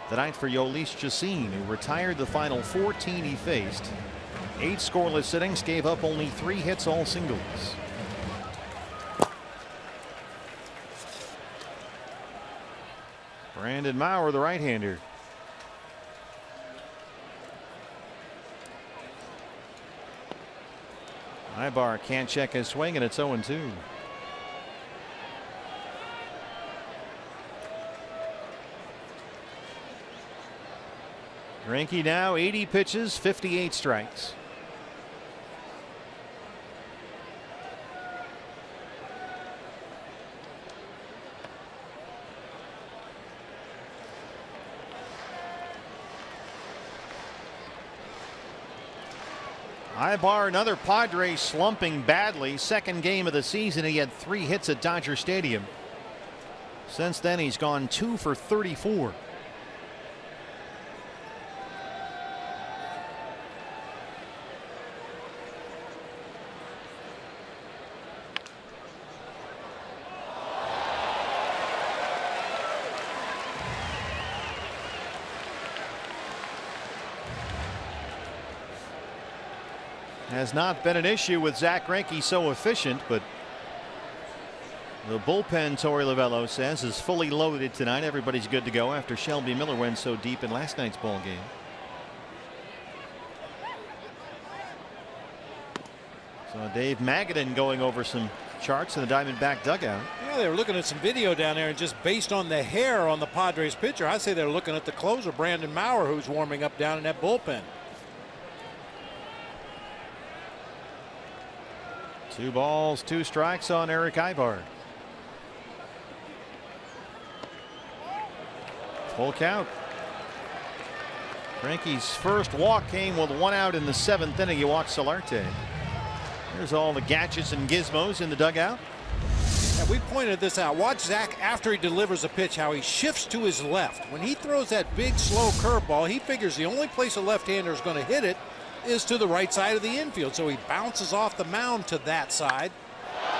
the night for Jhoulys Chacín, who retired the final 14 he faced. 8 scoreless innings, gave up only 3 hits, all singles. Brandon Maurer, the right-hander. Ibar can't check his swing, and it's 0-2. Greinke now 80 pitches, 58 strikes. Ibar, another Padre slumping badly. Second game of the season, he had 3 hits at Dodger Stadium. Since then, he's gone 2 for 34. Has not been an issue with Zack Greinke, so efficient, but the bullpen, Torey Lovello says, is fully loaded tonight. Everybody's good to go after Shelby Miller went so deep in last night's ball game. So Dave Magadan going over some charts in the Diamondback dugout. Yeah, they were looking at some video down there, and just based on the hair on the Padres pitcher, I say they're looking at the closer, Brandon Maurer, who's warming up down in that bullpen. 2 balls, 2 strikes on Eric Ibar. Full count. Greinke's first walk came with 1 out in the 7th inning. He walked Solarte. There's all the gadgets and gizmos in the dugout. And we pointed this out. Watch Zach after he delivers a pitch, how he shifts to his left. When he throws that big, slow curveball, he figures the only place a left-hander is going to hit it is to the right side of the infield. So he bounces off the mound to that side.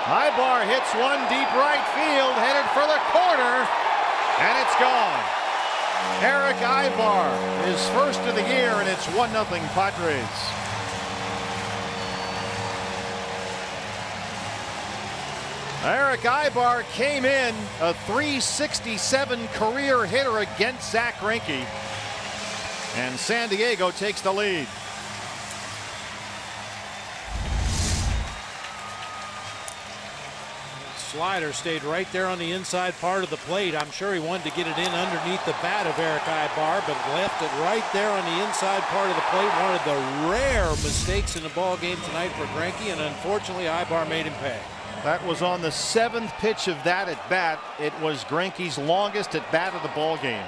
Ibar hits one deep right field, headed for the corner, and it's gone. Eric Ibar, his first of the year, and it's 1-0 Padres. Eric Ibar came in a .367 career hitter against Zack Greinke, and San Diego takes the lead. Slider stayed right there on the inside part of the plate. I'm sure he wanted to get it in underneath the bat of Eric Ibar, but left it right there on the inside part of the plate. One of the rare mistakes in the ball game tonight for Greinke, and unfortunately Ibar made him pay. That was on the 7th pitch of that at bat. It was Greinke's longest at bat of the ball game.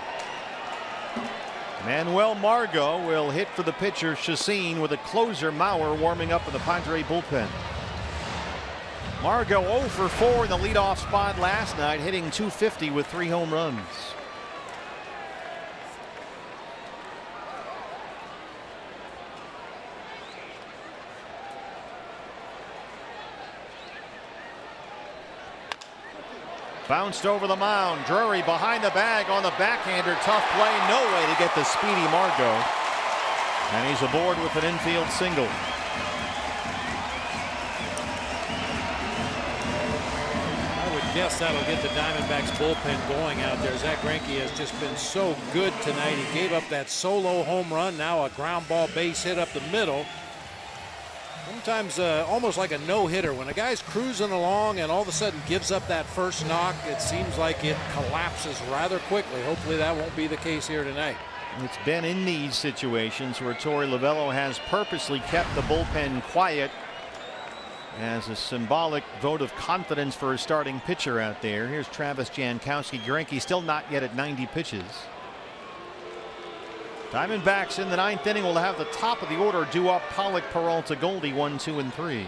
Manuel Margot will hit for the pitcher Chacín, with a closer Maurer warming up in the Padre bullpen. Margot 0 for 4 in the leadoff spot last night, hitting .250 with 3 home runs. Bounced over the mound. Drury behind the bag on the backhander. Tough play. No way to get the speedy Margot. And he's aboard with an infield single. I would guess that'll get the Diamondbacks bullpen going out there. Zach Greinke has just been so good tonight. He gave up that solo home run. Now a ground ball base hit up the middle. Sometimes almost like a no-hitter. When a guy's cruising along and all of a sudden gives up that first knock, it seems like it collapses rather quickly. Hopefully that won't be the case here tonight. It's been in these situations where Torey Lovullo has purposely kept the bullpen quiet as a symbolic vote of confidence for a starting pitcher out there. Here's Travis Jankowski. Greinke still not yet at 90 pitches. Diamondbacks in the 9th inning will have the top of the order due up. Pollock, Peralta, Goldie 1, 2, and 3.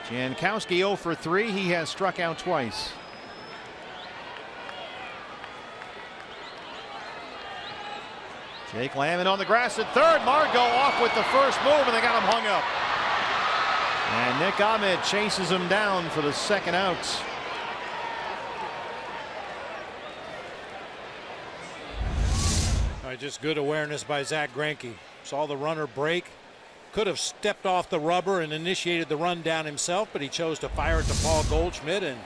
Jankowski 0 for 3. He has struck out twice. Jake Lamon on the grass at third. Margot off with the first move, and they got him hung up. And Nick Ahmed chases him down for the second out. Just good awareness by Zach Greinke. Saw the runner break. Could have stepped off the rubber and initiated the run down himself, but he chose to fire it to Paul Goldschmidt, and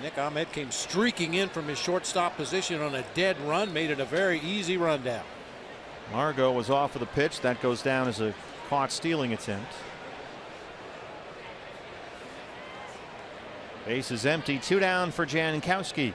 Nick Ahmed came streaking in from his shortstop position on a dead run, made it a very easy run down. Margot was off of the pitch. That goes down as a caught stealing attempt. Base is empty. 2 down for Jankowski.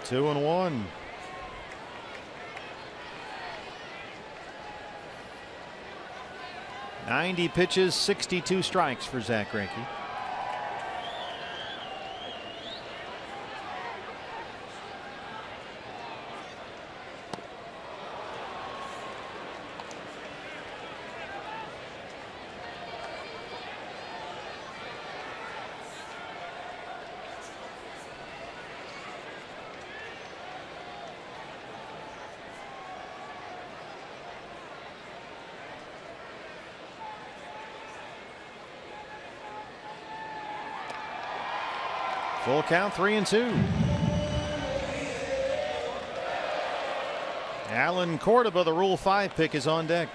Two and 1. .90 pitches, 62 strikes for Zach Greinke. Full count, 3-2. Alan Cordoba, the Rule 5 pick, is on deck.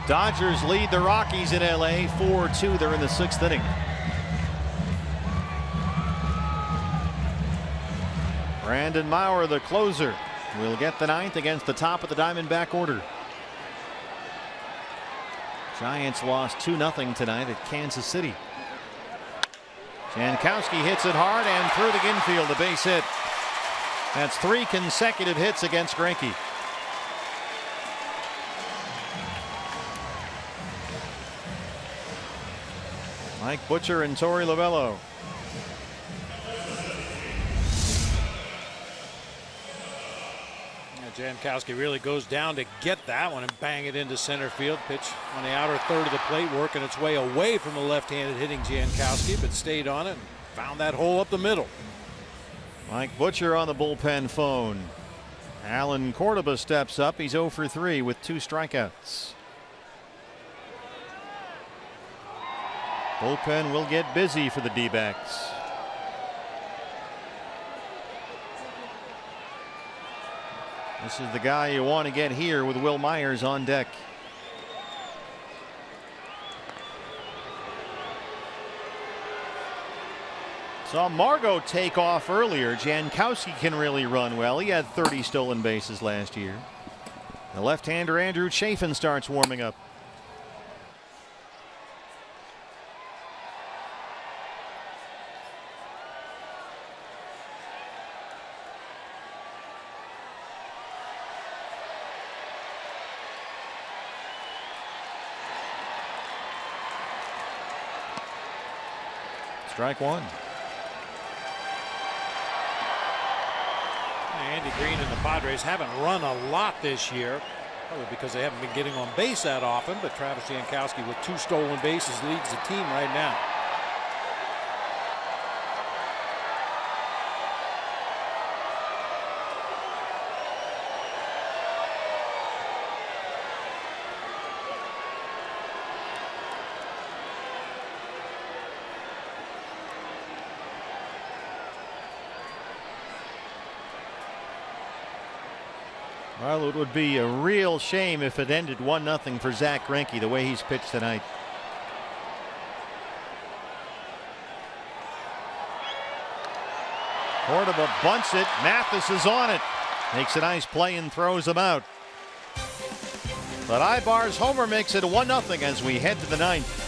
Dodgers lead the Rockies in LA 4-2. They're in the 6th inning. Brandon Maurer, the closer, will get the 9th against the top of the Diamondback order. Giants lost 2-0 tonight at Kansas City. Jankowski hits it hard and through the infield, a base hit. That's 3 consecutive hits against Greinke. Mike Butcher and Torey Lovullo. Jankowski really goes down to get that one and bang it into center field. Pitch on the outer third of the plate, working its way away from the left-handed hitting Jankowski, but stayed on it and found that hole up the middle. Mike Butcher on the bullpen phone. Alan Cordoba steps up. He's 0 for 3 with 2 strikeouts. Bullpen will get busy for the D-backs. This is the guy you want to get here with Will Myers on deck. Saw Margot take off earlier. Jankowski can really run well. He had 30 stolen bases last year. The left-hander Andrew Chafin starts warming up. Strike one. Andy Green and the Padres haven't run a lot this year, probably because they haven't been getting on base that often, but Travis Jankowski with 2 stolen bases leads the team right now. Well, it would be a real shame if it ended 1-0 for Zach Greinke the way he's pitched tonight. Cordoba bunts it. Mathis is on it. Makes a nice play and throws him out. But Ibar's homer makes it 1-0 as we head to the 9th.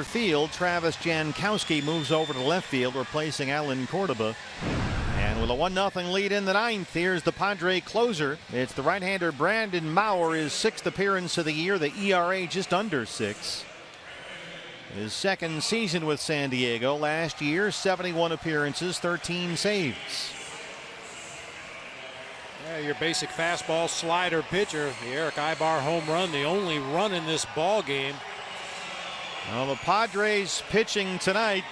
Field, Travis Jankowski moves over to left field, replacing Alan Cordoba. And with a 1-0 lead in the 9th, here's the Padre closer. It's the right-hander Brandon Maurer, his 6th appearance of the year, the ERA just under 6. His 2nd season with San Diego. Last year, 71 appearances, 13 saves. Yeah, your basic fastball slider pitcher, the Eric Ibar home run, the only run in this ball game. Well, the Padres pitching tonight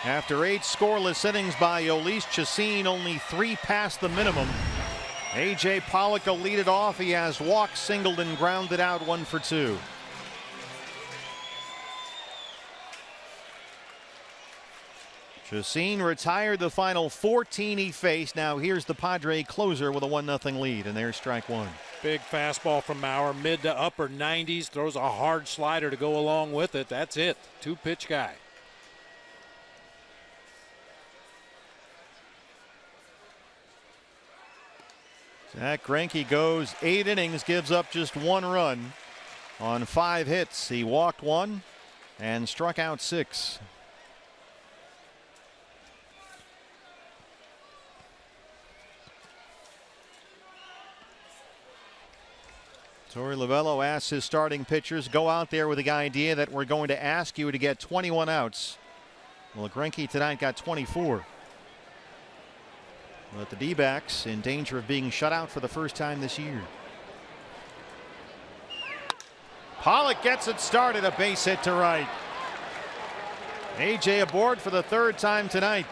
after 8 scoreless innings by Jhoulys Chacín, only 3 past the minimum. A.J. Pollock will lead it off. He has walked, singled, and grounded out 1 for 2. Chacín retired the final 14 he faced. Now here's the Padre closer with a 1-0 lead, and there's strike one. Big fastball from Maurer, mid to upper 90s, throws a hard slider to go along with it. That's it. 2-pitch guy. Zach Greinke goes 8 innings, gives up just 1 run on 5 hits. He walked 1 and struck out 6. Torey Lovullo asks his starting pitchers, go out there with the idea that we're going to ask you to get 21 outs. Well, Greinke tonight got 24. But the D-backs in danger of being shut out for the first time this year. Pollock gets it started, a base hit to right. AJ aboard for the 3rd time tonight.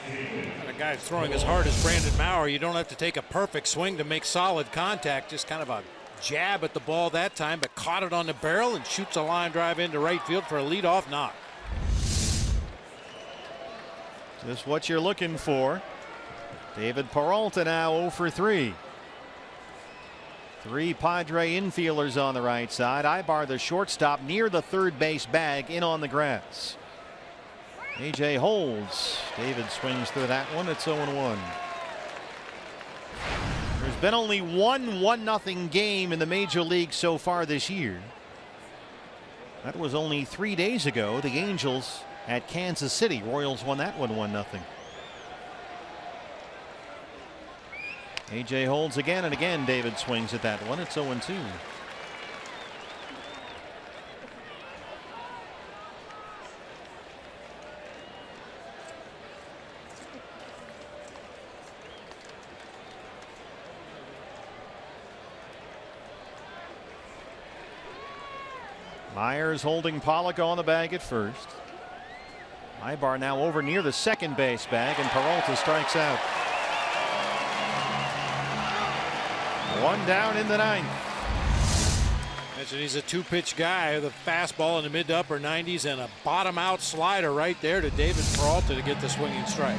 And a guy throwing as hard as Brandon Maurer, you don't have to take a perfect swing to make solid contact. Just kind of a jab at the ball that time, but caught it on the barrel and shoots a line drive into right field for a leadoff knock. Just what you're looking for. David Peralta now 0 for 3. 3 Padre infielders on the right side. Ibar, the shortstop, near the third base bag, in on the grass. AJ holds. David swings through that one. It's 0-1. There's been only one 1-0 game in the major league so far this year. That was only 3 days ago. The Angels at Kansas City. Royals won that one 1-0. AJ holds again, and again David swings at that one. It's 0-2. Myers holding Pollock on the bag at first. Ibar now over near the second base bag, and Peralta strikes out. 1 down in the 9th. Mentioned he's a 2-pitch guy. The fastball in the mid to upper 90s and a bottom out slider right there to David Peralta to get the swinging strike.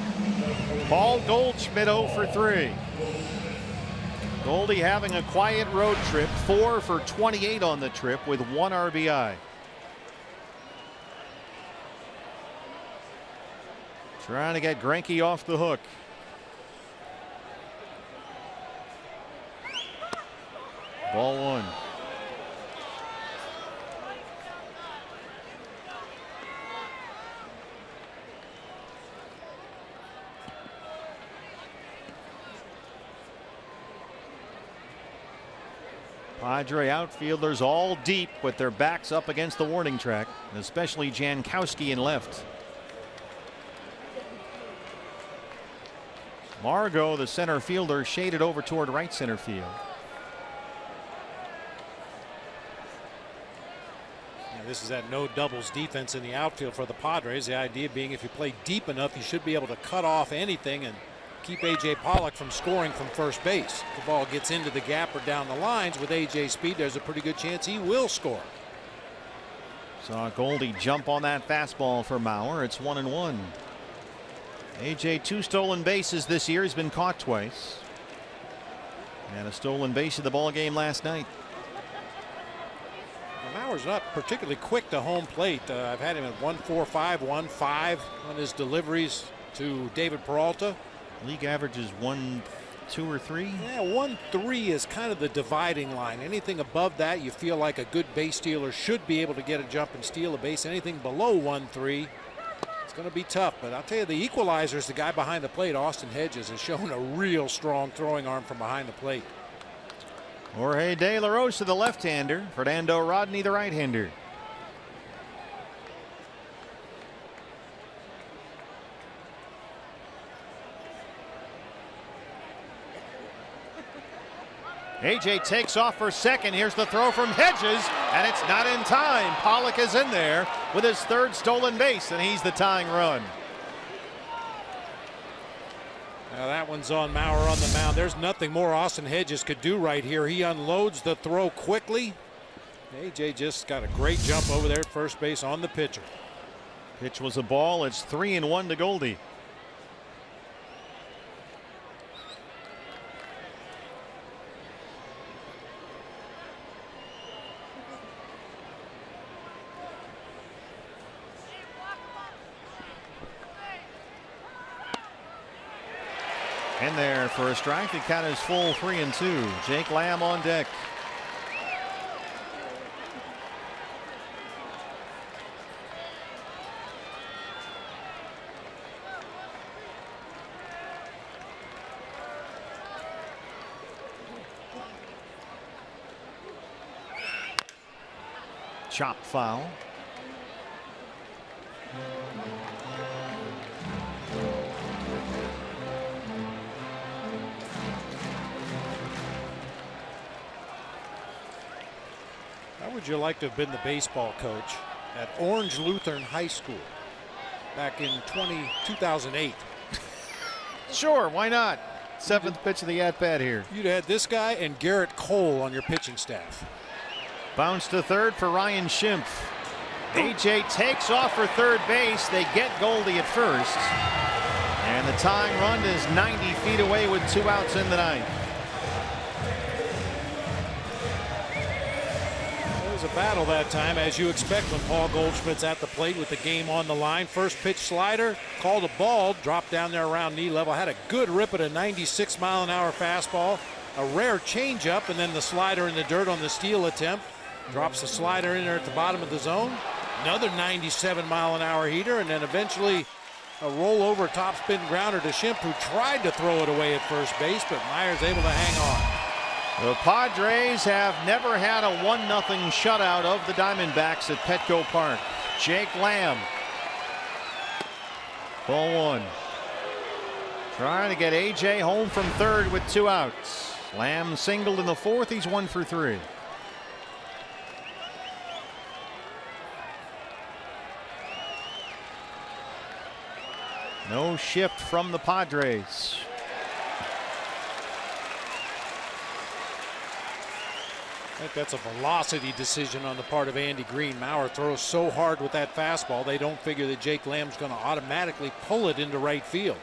Paul Goldschmidt 0 for 3. Goldie having a quiet road trip, 4 for 28 on the trip with 1 RBI. Trying to get Greinke off the hook. Ball 1. Padre outfielders all deep with their backs up against the warning track, especially Jankowski in left. Margot, the center fielder, shaded over toward right center field. This is that no doubles defense in the outfield for the Padres. The idea being if you play deep enough, you should be able to cut off anything and keep A.J. Pollock from scoring from first base. If the ball gets into the gap or down the lines with A.J. speed, there's a pretty good chance he will score. Saw Goldie jump on that fastball for Maurer. It's 1-1. A.J. 2 stolen bases this year. He's been caught twice. And a stolen base in the ball game last night. Mauer's not particularly quick to home plate. I've had him at 1.45, 1.5 on his deliveries to David Peralta. League average is 1, 2, or 3. Yeah, 1-3 is kind of the dividing line. Anything above that, you feel like a good base stealer should be able to get a jump and steal a base. Anything below 1-3, it's going to be tough. But I'll tell you, the equalizer is the guy behind the plate. Austin Hedges has shown a real strong throwing arm from behind the plate. Jorge De La Rosa, the left-hander. Fernando Rodney, the right-hander. AJ takes off for second. Here's the throw from Hedges, and it's not in time. Pollock is in there with his 3rd stolen base, and he's the tying run. Now that one's on Maurer on the mound. There's nothing more Austin Hedges could do right here. He unloads the throw quickly. AJ just got a great jump over there at first base on the pitcher. Pitch was a ball. It's 3-1 to Goldie. In there for a strike. The count is full 3-2. Jake Lamb on deck. Chop foul. How would you like to have been the baseball coach at Orange Lutheran High School back in 2008? Sure, why not? 7th pitch of the at-bat here. You'd had this guy and Garrett Cole on your pitching staff. Bounce to third for Ryan Schimpf. AJ takes off for third base. They get Goldie at first. And the tying run is 90 feet away with 2 outs in the ninth. It was a battle that time, as you expect when Paul Goldschmidt's at the plate with the game on the line. First pitch slider, called a ball, dropped down there around knee level, had a good rip at a 96-mile-an-hour fastball, a rare changeup, and then the slider in the dirt on the steal attempt. Drops the slider in there at the bottom of the zone. Another 97-mile-an-hour heater, and then eventually a rollover topspin grounder to Schimpf, who tried to throw it away at first base, but Myers able to hang on. The Padres have never had a 1-0 shutout of the Diamondbacks at Petco Park. Jake Lamb. Ball 1. Trying to get AJ home from third with 2 outs. Lamb singled in the 4th. He's 1 for 3. No shift from the Padres. I think that's a velocity decision on the part of Andy Green. Mauer throws so hard with that fastball, they don't figure that Jake Lamb's going to automatically pull it into right field.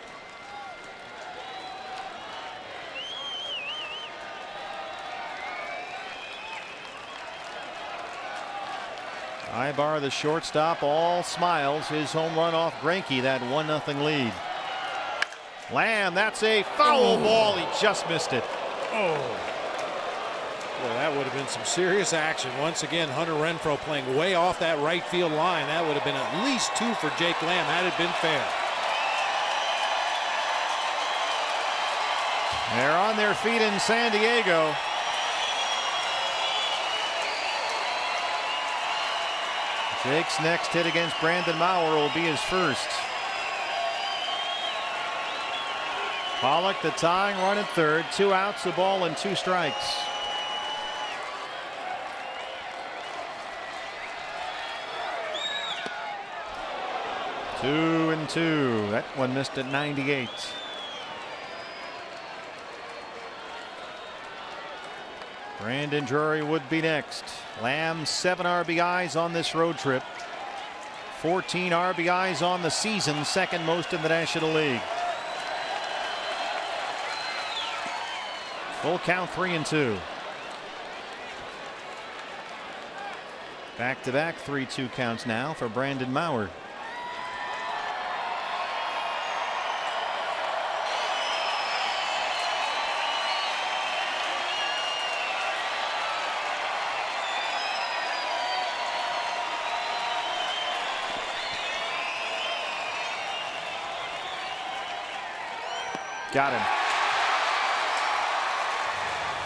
Ibar, the shortstop, all smiles. His home run off Greinke, that 1-0 lead. Lamb, that's a foul ball. He just missed it. Oh. Boy, that would have been some serious action. Once again, Hunter Renfroe playing way off that right field line. That would have been at least 2 for Jake Lamb had it been fair. They're on their feet in San Diego. Jake's next hit against Brandon Mauer will be his first. Pollock, the tying run at third. 2 outs, a ball, and 2 strikes. Two and 2. That one missed at 98. Brandon Drury would be next. Lamb 7 RBIs on this road trip. 14 RBIs on the season, second most in the National League. Full count, 3 and 2. Back-to-back 3-2 counts now for Brandon Mauer. Got him.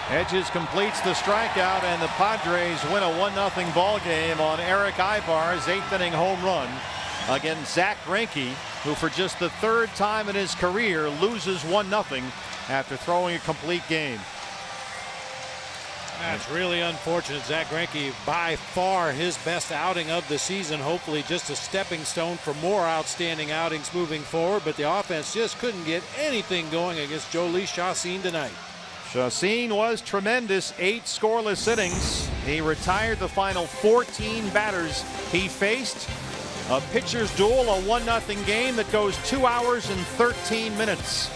Hedges completes the strikeout, and the Padres win a 1-0 ball game on Eric Ibar's 8th inning home run against Zach Greinke, who for just the 3rd time in his career loses 1-0 after throwing a complete game. That's really unfortunate. Zach Greinke, by far his best outing of the season. Hopefully just a stepping stone for more outstanding outings moving forward. But the offense just couldn't get anything going against Jhoulys Chacín tonight. Chacín was tremendous. 8 scoreless innings. He retired the final 14 batters he faced. A pitcher's duel, a 1-0 game that goes 2 hours and 13 minutes.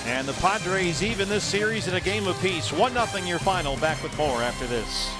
And the Padres even this series in a game apiece. 1-0 your final. Back with more after this.